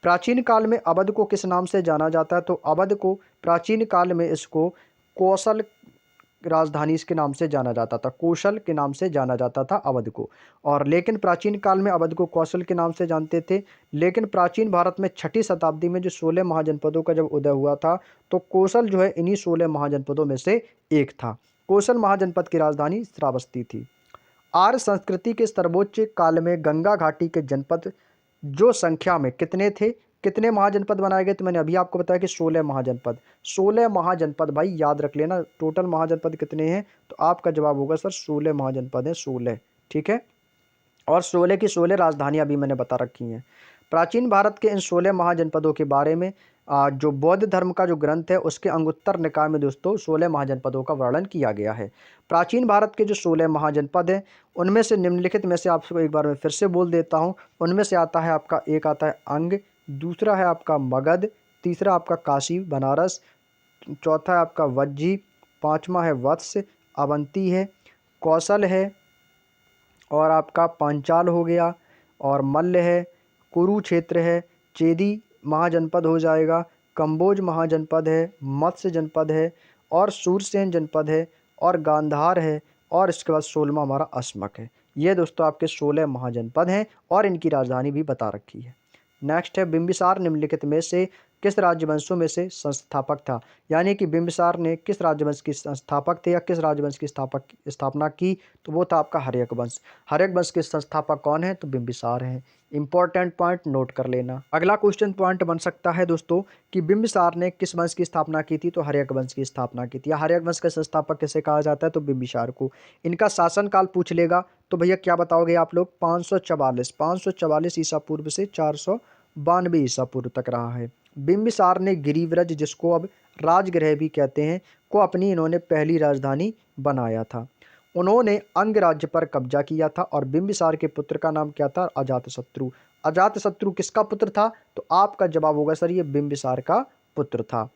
Speaker 1: प्राचीन काल में अवध को किस नाम से जाना जाता है? तो अवध को प्राचीन काल में इसको कौशल राजधानी इसके नाम से जाना जाता था। कौशल के नाम से जाना जाता था अवध को। और लेकिन प्राचीन काल में अवध को कौशल के नाम से जानते थे। लेकिन प्राचीन भारत में 6ठी शताब्दी में जो 16 महाजनपदों का जब उदय हुआ था तो कौशल जो है इन्हीं 16 महाजनपदों में से एक था। कौशल महाजनपद की राजधानी श्रावस्ती थी। आर्य संस्कृति के सर्वोच्च काल में गंगा घाटी के जनपद जो संख्या में कितने थे? कितने महाजनपद बनाए गए? तो मैंने अभी आपको बताया कि 16 महाजनपद। 16 महाजनपद भाई याद रख लेना। टोटल महाजनपद कितने हैं? तो आपका जवाब होगा सर 16 महाजनपद हैं, 16। ठीक है, और 16 की 16 राजधानियां भी मैंने बता रखी हैं। प्राचीन भारत के इन 16 महाजनपदों के बारे में जो बौद्ध धर्म का जो ग्रंथ है उसके अंगुत्तर निकाय में दोस्तों 16 महाजनपदों का वर्णन किया गया है। प्राचीन भारत के जो 16 महाजनपद हैं उनमें से निम्नलिखित में से आपको एक बार मैं फिर से बोल देता हूँ। उनमें से आता है आपका, एक आता है अंग, दूसरा है आपका मगध, तीसरा आपका काशी बनारस, चौथा है आपका वज्जी, पाँचवा है वत्स, अवंती है, कौशल है, और आपका पांचाल हो गया, और मल्ल है, कुरुक्षेत्र है, चेदी महाजनपद हो जाएगा, कंबोज महाजनपद है, मत्स्य जनपद है, और सूरसेन जनपद है, और गांधार है, और इसके बाद 16वां हमारा अस्मक है। ये दोस्तों आपके 16 महाजनपद हैं और इनकी राजधानी भी बता रखी है। नेक्स्ट है बिंबिसार निम्नलिखित में से किस राजवंशों में से संस्थापक था? यानी कि बिंबिसार ने किस राजवंश की संस्थापक थे या किस राजवंश की स्थापना की? तो वो था आपका हर्यक वंश। हर्यक वंश के संस्थापक कौन है? तो बिंबिसार हैं। इंपॉर्टेंट पॉइंट नोट कर लेना। अगला क्वेश्चन पॉइंट बन सकता है दोस्तों कि बिंबिसार ने किस वंश की स्थापना की थी? तो हर्यक वंश की स्थापना की थी। या हर्यक वंश का संस्थापक किसे कहा जाता है? तो बिंबिसार को। इनका शासनकाल पूछ लेगा तो भैया क्या बताओगे आप लोग? 544 ईसा पूर्व से 492 ईसा पूर्व तक रहा है। बिंबिसार ने गिरिव्रज, जिसको अब राजगृह भी कहते हैं, को अपनी इन्होंने पहली राजधानी बनाया था। उन्होंने अंग राज्य पर कब्जा किया था और बिंबिसार के पुत्र का नाम क्या था? अजातशत्रु। अजातशत्रु किसका पुत्र था? तो आपका जवाब होगा सर ये बिंबिसार का पुत्र था।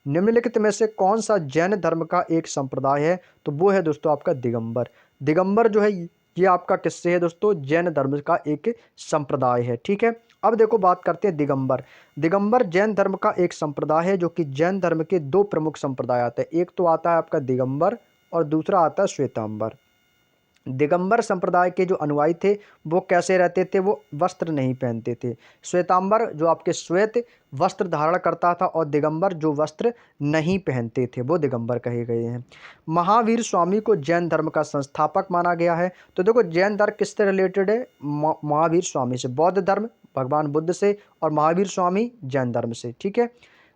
Speaker 1: निम्नलिखित में से कौन सा जैन धर्म का एक संप्रदाय है? तो वो है दोस्तों आपका दिगंबर। दिगंबर जो है ये आपका किससे है दोस्तों? जैन धर्म का एक संप्रदाय है। ठीक है, अब देखो बात करते हैं दिगंबर। दिगंबर जैन धर्म का एक संप्रदाय है जो कि जैन धर्म के दो प्रमुख संप्रदाय आते हैं। एक तो आता है आपका दिगंबर और दूसरा आता है श्वेतांबर। दिगंबर संप्रदाय के जो अनुयायी थे वो कैसे रहते थे? वो वस्त्र नहीं पहनते थे। श्वेतांबर जो आपके श्वेत वस्त्र धारण करता था और दिगंबर जो वस्त्र नहीं पहनते थे वो दिगंबर कहे गए हैं। महावीर स्वामी को जैन धर्म का संस्थापक माना गया है। तो देखो जैन धर्म किससे रिलेटेड है? महावीर स्वामी से। बौद्ध धर्म भगवान बुद्ध से और महावीर स्वामी जैन धर्म से। ठीक है,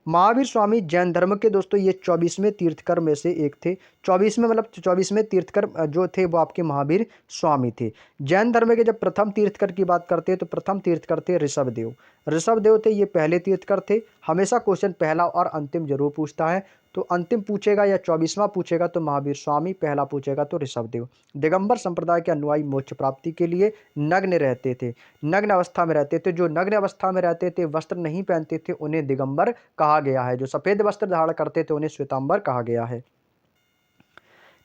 Speaker 1: महावीर स्वामी जैन धर्म के दोस्तों ये 24वें तीर्थकर में से एक थे। 24वें मतलब 24वें तीर्थकर जो थे वो आपके महावीर स्वामी थे। जैन धर्म के जब प्रथम तीर्थकर की बात करते हैं तो प्रथम तीर्थकर थे ऋषभदेव। ऋषभदेव थे ये पहले तीर्थकर थे। हमेशा क्वेश्चन पहला और अंतिम जरूर पूछता है, तो अंतिम पूछेगा या 24वां पूछेगा तो महावीर स्वामी, पहला पूछेगा तो ऋषभदेव। दिगंबर संप्रदाय के अनुयायी मोक्ष प्राप्ति के लिए नग्न रहते थे, नग्न अवस्था में रहते थे। जो नग्न अवस्था में रहते थे, वस्त्र नहीं पहनते थे, उन्हें दिगंबर कहा गया है। जो सफेद वस्त्र धारण करते थे उन्हें श्वेतांबर कहा गया है।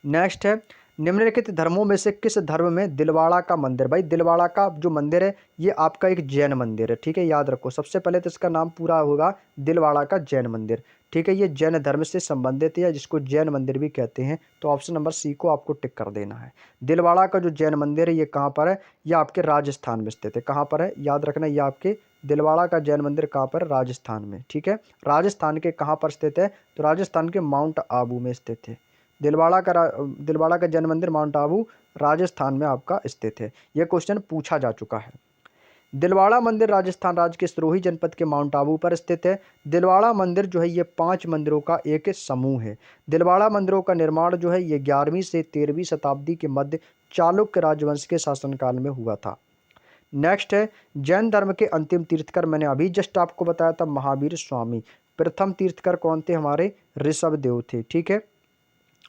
Speaker 1: नेक्स्ट है निम्नलिखित धर्मों में से किस धर्म में दिलवाड़ा का मंदिर, भाई दिलवाड़ा का जो मंदिर है ये आपका एक जैन मंदिर है, ठीक है, याद रखो। सबसे पहले तो इसका नाम पूरा होगा दिलवाड़ा का जैन मंदिर, ठीक है। ये जैन धर्म से संबंधित है, जिसको जैन मंदिर भी कहते हैं। तो ऑप्शन नंबर सी को आपको टिक कर देना है। दिलवाड़ा का जो जैन मंदिर है ये कहाँ पर है, ये आपके राजस्थान में स्थित है। कहाँ पर है, याद रखना, ये आपके दिलवाड़ा का जैन मंदिर कहाँ पर, राजस्थान में, ठीक है। राजस्थान के कहाँ पर स्थित है, तो राजस्थान के माउंट आबू में स्थित है। दिलवाड़ा का जैन मंदिर माउंट आबू राजस्थान में आपका स्थित है। यह क्वेश्चन पूछा जा चुका है। दिलवाड़ा मंदिर राजस्थान राज्य के सिरोही जनपद के माउंट आबू पर स्थित है। दिलवाड़ा मंदिर जो है ये 5 मंदिरों का एक समूह है। दिलवाड़ा मंदिरों का निर्माण जो है ये 11वीं से 13वीं शताब्दी के मध्य चालुक्य राजवंश के शासनकाल में हुआ था। नेक्स्ट है जैन धर्म के अंतिम तीर्थकर, मैंने अभी जस्ट आपको बताया था महावीर स्वामी। प्रथम तीर्थकर कौन थे, हमारे ऋषभ देव थे, ठीक है।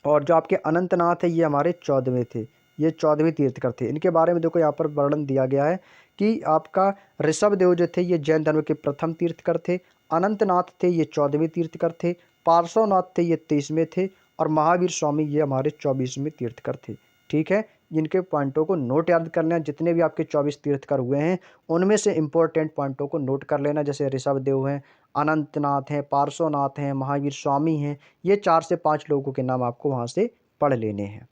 Speaker 1: और जो आपके अनंतनाथ है ये हमारे 14वें थे, ये 14वें तीर्थकर थे। इनके बारे में देखो यहाँ पर वर्णन दिया गया है कि आपका ऋषभ देव जो थे ये जैन धर्म के प्रथम तीर्थकर थे, अनंतनाथ थे ये 14वें तीर्थकर थे, पार्श्वनाथ थे ये 23वें थे, और महावीर स्वामी ये हमारे 24वें तीर्थकर थे, ठीक है। जिनके पॉइंटों को नोट याद कर लेना, जितने भी आपके 24 तीर्थकर हुए हैं उनमें से इंपॉर्टेंट पॉइंटों को नोट कर लेना, जैसे ऋषभ देव हैं, अनंतनाथ हैं, पार्श्वनाथ हैं, महावीर स्वामी हैं। ये 4 से 5 लोगों के नाम आपको वहाँ से पढ़ लेने हैं।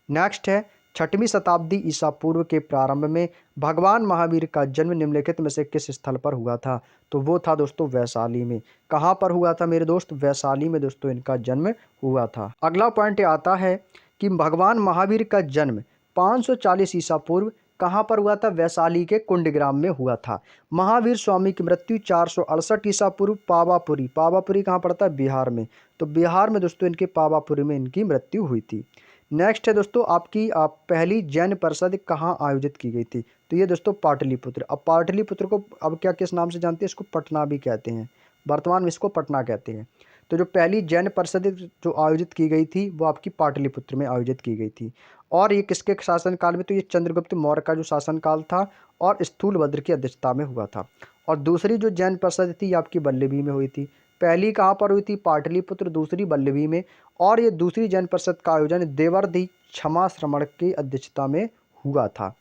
Speaker 1: नेक्स्ट है 6वीं शताब्दी ईसा पूर्व के प्रारंभ में भगवान महावीर का जन्म निम्नलिखित में से किस स्थल पर हुआ था, तो वो था दोस्तों वैशाली में। कहाँ पर हुआ था मेरे दोस्त, वैशाली में दोस्तों इनका जन्म हुआ था। अगला पॉइंट आता है कि भगवान महावीर का जन्म 540 ईसा पूर्व कहाँ पर हुआ था, वैशाली के कुंडग्राम में हुआ था। महावीर स्वामी की मृत्यु 468 ईसा पूर्व पावापुरी, पावापुरी कहाँ पड़ता है, बिहार में। तो बिहार में दोस्तों इनके पावापुरी में इनकी मृत्यु हुई थी। नेक्स्ट है दोस्तों आपकी पहली जैन परिषद कहाँ आयोजित की गई थी, तो ये दोस्तों पाटलिपुत्र। अब पाटलिपुत्र को अब क्या किस नाम से जानते हैं, इसको पटना भी कहते हैं, वर्तमान में इसको पटना कहते हैं। तो जो पहली जैन परिषद जो आयोजित की गई थी वो आपकी पाटलिपुत्र में आयोजित की गई थी। और ये किसके शासनकाल में, तो ये चंद्रगुप्त मौर्य का जो शासनकाल था और स्थूलभद्र की अध्यक्षता में हुआ था। और दूसरी जो जैन परिषद थी ये आपकी वल्लभी में हुई थी। पहली कहाँ पर हुई थी, पाटलिपुत्र, दूसरी वल्लभी में। और ये दूसरी जैन परिषद का आयोजन देवर्धि क्षमा श्रमण की अध्यक्षता में हुआ था।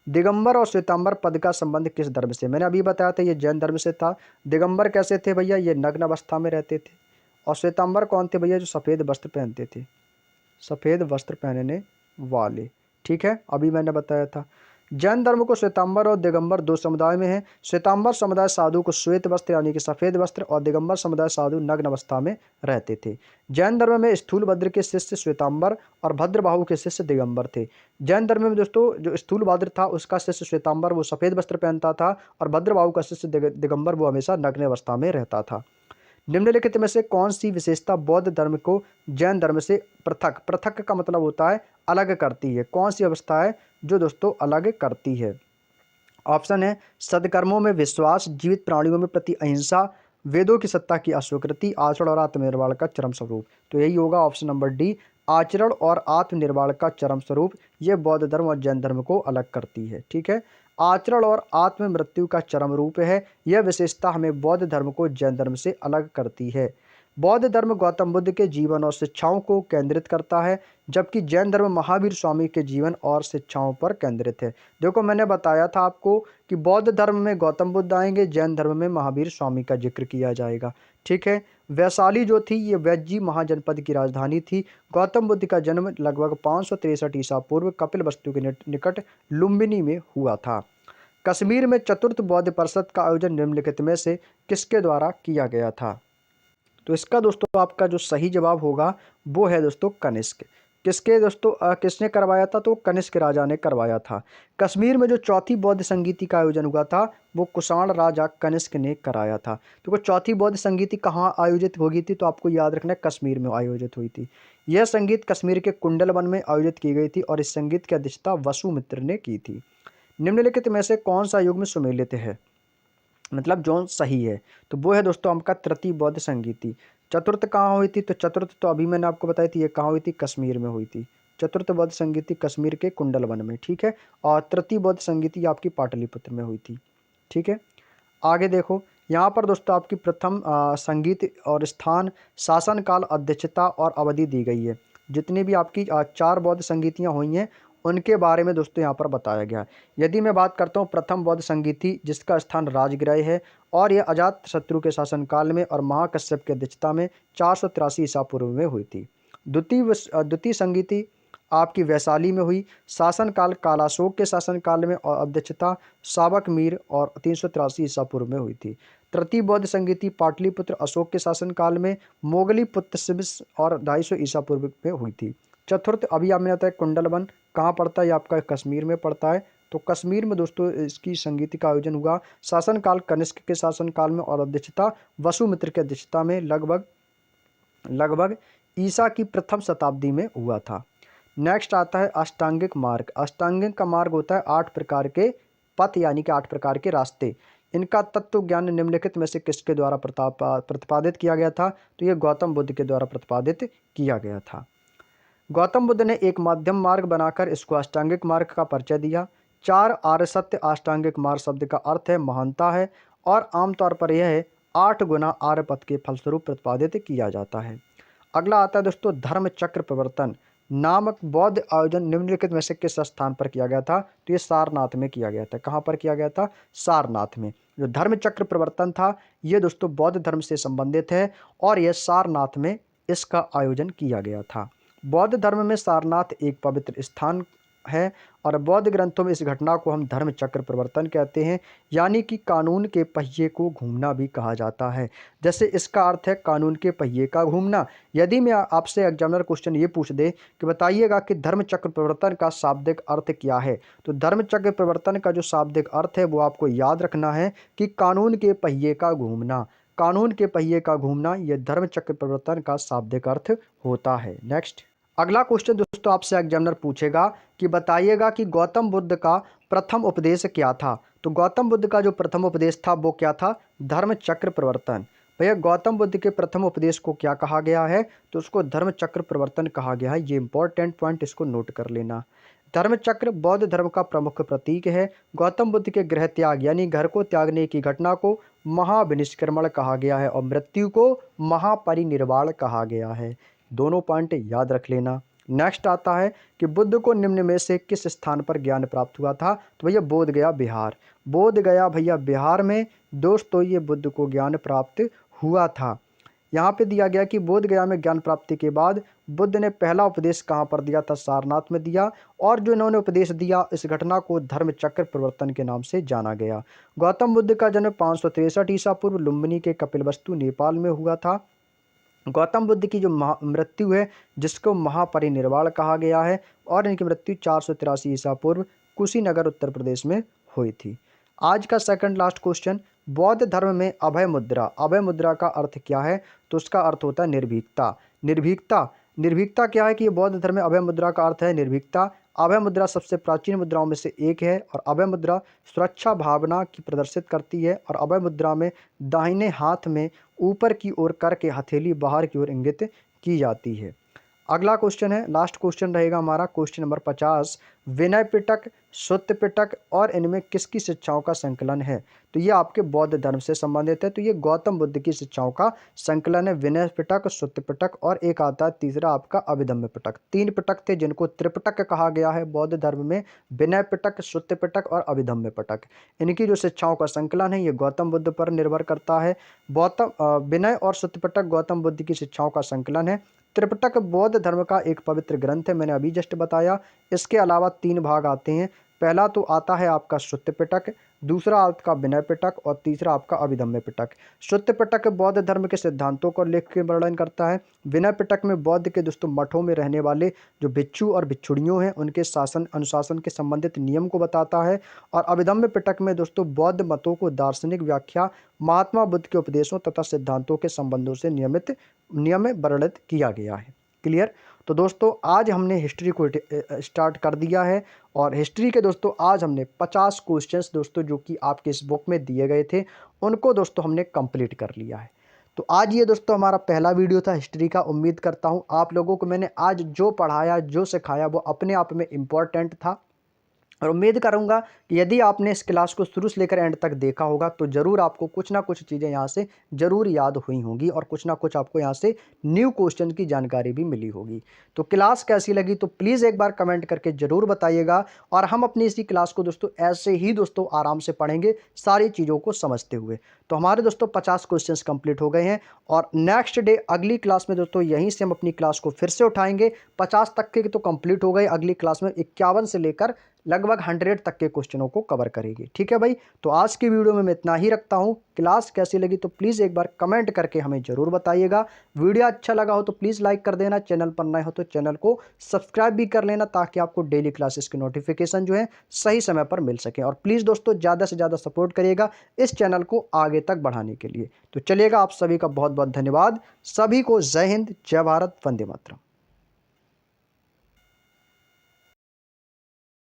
Speaker 1: दिगंबर और श्वेतांबर पद का संबंध किस धर्म से, मैंने अभी बताया था ये जैन धर्म से था। दिगंबर कैसे थे भैया, ये नग्न अवस्था में रहते थे। और श्वेतांबर कौन थे भैया, जो सफ़ेद वस्त्र पहनते थे, सफ़ेद वस्त्र पहनने वाले, ठीक है, अभी मैंने बताया था। जैन धर्म को श्वेतांबर और दिगंबर 2 समुदाय में है। श्वेतांबर समुदाय साधु को श्वेत वस्त्र यानी कि सफ़ेद वस्त्र, और दिगंबर समुदाय साधु नग्न अवस्था में रहते थे। जैन धर्म में स्थूलभद्र के शिष्य श्वेतांबर और भद्रबाहु के शिष्य दिगंबर थे। जैन धर्म में दोस्तों जो स्थूलभद्र था उसका शिष्य श्वेतांबर वो सफ़ेद वस्त्र पहनता था, और भद्रबाहु का शिष्य दिगंबर वो हमेशा नग्न अवस्था में रहता था। निम्नलिखित में से कौन सी विशेषता बौद्ध धर्म को जैन धर्म से पृथक, पृथक का मतलब होता है अलग करती है, कौन सी अवस्था है जो दोस्तों अलग करती है। ऑप्शन है सदकर्मों में विश्वास, जीवित प्राणियों में प्रति अहिंसा, वेदों की सत्ता की अस्वीकृति, आचरण और आत्मनिर्वाण का चरम स्वरूप। तो यही होगा ऑप्शन नंबर डी, आचरण और आत्मनिर्वाण का चरम स्वरूप। ये बौद्ध धर्म और जैन धर्म को अलग करती है, ठीक है। आचरण और आत्म मृत्यु का चरम रूप है, यह विशेषता हमें बौद्ध धर्म को जैन धर्म से अलग करती है। बौद्ध धर्म गौतम बुद्ध के जीवन और शिक्षाओं को केंद्रित करता है, जबकि जैन धर्म महावीर स्वामी के जीवन और शिक्षाओं पर केंद्रित है। देखो मैंने बताया था आपको कि बौद्ध धर्म में गौतम बुद्ध आएंगे, जैन धर्म में महावीर स्वामी का जिक्र किया जाएगा, ठीक है। वैशाली जो थी ये वैज्जी महाजनपद की राजधानी थी। गौतम बुद्ध का जन्म लगभग 563 ईसा पूर्व कपिलवस्तु के निकट लुम्बिनी में हुआ था। कश्मीर में चतुर्थ बौद्ध परिषद का आयोजन निम्नलिखित में से किसके द्वारा किया गया था, तो इसका दोस्तों आपका जो सही जवाब होगा वो है दोस्तों कनिष्क। किसके दोस्तों किसने करवाया था, तो कनिष्क राजा ने करवाया था। कश्मीर में जो चौथी बौद्ध संगीति का आयोजन हुआ था वो कुषाण राजा कनिष्क ने कराया था। तो चौथी बौद्ध संगीति कहाँ आयोजित होगी थी, तो आपको याद रखना है कश्मीर में आयोजित हुई थी। यह संगीत कश्मीर के कुंडल वन में आयोजित की गई थी और इस संगीत की अध्यक्षता वसुमित्र ने की थी। निम्नलिखित में से कौन सा युग्म सुमेलित है, मतलब जो सही है, तो वो है दोस्तों आपका तृतीय बौद्ध संगीति। चतुर्थ कहाँ हुई थी, तो चतुर्थ तो अभी मैंने आपको बताई थी, ये कहाँ हुई थी, कश्मीर में हुई थी। चतुर्थ बौद्ध संगीति कश्मीर के कुंडल वन में, ठीक है। और तृतीय बौद्ध संगीति आपकी पाटलिपुत्र में हुई थी, ठीक है। आगे देखो यहाँ पर दोस्तों आपकी प्रथम संगीत और स्थान, शासनकाल, अध्यक्षता और अवधि दी गई है। जितनी भी आपकी 4 बौद्ध संगीतियाँ हुई हैं उनके बारे में दोस्तों यहाँ पर बताया गया है। यदि मैं बात करता हूँ प्रथम बौद्ध संगीति जिसका स्थान राजगृह है और यह अजातशत्रु के शासनकाल में और महाकश्यप की अध्यक्षता में 483 ईसा पूर्व में हुई थी। द्वितीय संगीति आपकी वैशाली में हुई, शासनकाल कालाशोक के शासनकाल में और अध्यक्षता साबक मीर और 383 ईसा पूर्व में हुई थी। तृतीय बौद्ध संगीति पाटलिपुत्र अशोक के शासनकाल में, मोगली पुत्र शिबिस और 250 ईसा पूर्व में हुई थी। चतुर्थ अभी आपने बताया कुंडलवन कहाँ पड़ता है, ये आपका कश्मीर में पड़ता है। तो कश्मीर में दोस्तों इसकी संगीति का आयोजन हुआ शासनकाल कनिष्क के शासनकाल में और अध्यक्षता वसुमित्र की अध्यक्षता में लगभग ईसा की प्रथम शताब्दी में हुआ था। नेक्स्ट आता है अष्टांगिक मार्ग। अष्टांगिक का मार्ग होता है 8 प्रकार के पथ यानी कि 8 प्रकार के रास्ते। इनका तत्व ज्ञान निम्नलिखित में से किसके द्वारा प्रतिपादित किया गया था, तो ये गौतम बुद्ध के द्वारा प्रतिपादित किया गया था। गौतम बुद्ध ने एक मध्यम मार्ग बनाकर इसको अष्टांगिक मार्ग का परिचय दिया। 4 आर्य सत्य अष्टांगिक मार्ग शब्द का अर्थ है महानता है और आमतौर पर यह 8 गुना आर्य पथ के फलस्वरूप प्रतिपादित किया जाता है। अगला आता है दोस्तों धर्म चक्र प्रवर्तन नामक बौद्ध आयोजन निम्नलिखित में से किस स्थान पर किया गया था, तो ये सारनाथ में किया गया था। कहाँ पर किया गया था, सारनाथ में। जो धर्म चक्र प्रवर्तन था ये दोस्तों बौद्ध धर्म से संबंधित है और यह सारनाथ में इसका आयोजन किया गया था। बौद्ध धर्म में सारनाथ एक पवित्र स्थान है और बौद्ध ग्रंथों में इस घटना को हम धर्म चक्र प्रवर्तन कहते हैं, यानी कि कानून के पहिए को घूमना भी कहा जाता है। जैसे इसका अर्थ है कानून के पहिए का घूमना। यदि मैं आपसे एग्जामिनर क्वेश्चन ये पूछ दे कि बताइएगा कि धर्म चक्र प्रवर्तन का शाब्दिक अर्थ क्या है, तो धर्म चक्र प्रवर्तन का जो शाब्दिक अर्थ है वो आपको याद रखना है कि कानून के पहिए का घूमना। कानून के पहिए का घूमना यह धर्म चक्र प्रवर्तन का शाब्दिक अर्थ होता है। नेक्स्ट अगला क्वेश्चन दोस्तों आपसे एग्जामिनर पूछेगा कि बताइएगा कि गौतम बुद्ध का प्रथम उपदेश क्या था। तो गौतम बुद्ध का जो प्रथम उपदेश था वो क्या था, धर्म चक्र प्रवर्तन। भैया गौतम बुद्ध के प्रथम उपदेश को क्या कहा गया है, तो उसको धर्म चक्र प्रवर्तन कहा गया है। ये इंपॉर्टेंट पॉइंट इसको नोट कर लेना। धर्म चक्र बौद्ध धर्म का प्रमुख प्रतीक है। गौतम बुद्ध के गृह त्याग यानी घर को त्यागने की घटना को महाविनिष्क्रमण कहा गया है और मृत्यु को महापरिनिर्वाण कहा गया है। दोनों पॉइंट याद रख लेना। नेक्स्ट आता है कि बुद्ध को निम्न में से किस स्थान पर ज्ञान प्राप्त हुआ था, तो भैया बोध गया बिहार। बोध गया भैया बिहार में दोस्तों ये बुद्ध को ज्ञान प्राप्त हुआ था। यहाँ पे दिया गया कि बोध गया में ज्ञान प्राप्ति के बाद बुद्ध ने पहला उपदेश कहाँ पर दिया था, सारनाथ में दिया। और जो इन्होंने उपदेश दिया इस घटना को धर्म चक्र प्रवर्तन के नाम से जाना गया। गौतम बुद्ध का जन्म 563 ईसा पूर्व लुम्बिनी के कपिलवस्तु नेपाल में हुआ था। गौतम बुद्ध की जो मृत्यु है जिसको महापरिनिर्वाण कहा गया है और इनकी मृत्यु 483 ईसा पूर्व कुशीनगर उत्तर प्रदेश में हुई थी। आज का सेकंड लास्ट क्वेश्चन, बौद्ध धर्म में अभय मुद्रा। अभय मुद्रा का अर्थ क्या है, तो उसका अर्थ होता है निर्भीकता। निर्भीकता क्या है कि ये बौद्ध धर्म में अभय मुद्रा का अर्थ है निर्भीकता। अभय मुद्रा सबसे प्राचीन मुद्राओं में से एक है और अभय मुद्रा सुरक्षा भावना की प्रदर्शित करती है और अभय मुद्रा में दाहिने हाथ में ऊपर की ओर करके हथेली बाहर की ओर इंगित की जाती है। अगला क्वेश्चन है, लास्ट क्वेश्चन रहेगा हमारा क्वेश्चन नंबर 50। विनय पिटक, सुत्त पिटक और इनमें किसकी शिक्षाओं का संकलन है, तो ये आपके बौद्ध धर्म से संबंधित है। तो ये गौतम बुद्ध की शिक्षाओं का संकलन है। विनय पिटक, सुत्त पिटक और एक आता है तीसरा आपका अभिधम्म पिटक। 3 पिटक थे जिनको त्रिपिटक कहा गया है बौद्ध धर्म में, विनय पिटक, सुत्त पिटक और अभिधम्म पिटक। इनकी जो शिक्षाओं का संकलन है ये गौतम बुद्ध पर निर्भर करता है। विनय और सुत्त पिटक गौतम बुद्ध की शिक्षाओं का संकलन है। त्रिपिटक बौद्ध धर्म का एक पवित्र ग्रंथ है, मैंने अभी जस्ट बताया। इसके अलावा 3 भाग आते हैं। पहला तो आता है आपका सुत्त पिटक, दूसरा आपका विनय पिटक और तीसरा आपका अभिधम्म पिटक। सुत्त पिटक बौद्ध धर्म के सिद्धांतों को लेख के वर्णन करता है। विनय पिटक में बौद्ध के दोस्तों मठों में रहने वाले जो भिक्षु और भिक्षुणियों हैं उनके शासन अनुशासन के संबंधित नियम को बताता है। और अभिधम्म पिटक में दोस्तों बौद्ध मतों को दार्शनिक व्याख्या, महात्मा बुद्ध के उपदेशों तथा सिद्धांतों के संबंधों से नियम में वर्णित किया गया है। क्लियर। तो दोस्तों आज हमने हिस्ट्री को स्टार्ट कर दिया है और हिस्ट्री के दोस्तों आज हमने 50 क्वेश्चंस दोस्तों जो कि आपके इस बुक में दिए गए थे उनको दोस्तों हमने कंप्लीट कर लिया है। तो आज ये दोस्तों हमारा पहला वीडियो था हिस्ट्री का। उम्मीद करता हूँ आप लोगों को मैंने आज जो पढ़ाया जो सिखाया वो अपने आप में इम्पॉर्टेंट था और उम्मीद करूंगा कि यदि आपने इस क्लास को शुरू से लेकर एंड तक देखा होगा तो ज़रूर आपको कुछ ना कुछ चीज़ें यहाँ से ज़रूर याद हुई होंगी और कुछ ना कुछ आपको यहाँ से न्यू क्वेश्चन की जानकारी भी मिली होगी। तो क्लास कैसी लगी तो प्लीज़ एक बार कमेंट करके ज़रूर बताइएगा। और हम अपनी इसी क्लास को दोस्तों ऐसे ही दोस्तों आराम से पढ़ेंगे, सारी चीज़ों को समझते हुए। तो हमारे दोस्तों 50 क्वेश्चंस कंप्लीट हो गए हैं और नेक्स्ट डे अगली क्लास में दोस्तों यहीं से हम अपनी क्लास को फिर से उठाएंगे। 50 तक के तो कंप्लीट हो गए, अगली क्लास में 51 से लेकर लगभग 100 तक के क्वेश्चनों को कवर करेगी। ठीक है भाई, तो आज की वीडियो में मैं इतना ही रखता हूँ। क्लास कैसी लगी तो प्लीज़ एक बार कमेंट करके हमें ज़रूर बताइएगा। वीडियो अच्छा लगा हो तो प्लीज़ लाइक कर देना, चैनल पर नए हो तो चैनल को सब्सक्राइब भी कर लेना ताकि आपको डेली क्लासेस की नोटिफिकेशन जो है सही समय पर मिल सके। और प्लीज़ दोस्तों ज़्यादा से ज़्यादा सपोर्ट करिएगा इस चैनल को आगे तक बढ़ाने के लिए। तो चलिएगा, आप सभी का बहुत बहुत धन्यवाद। सभी को जय हिंद, जय भारत, वंदे मातरम।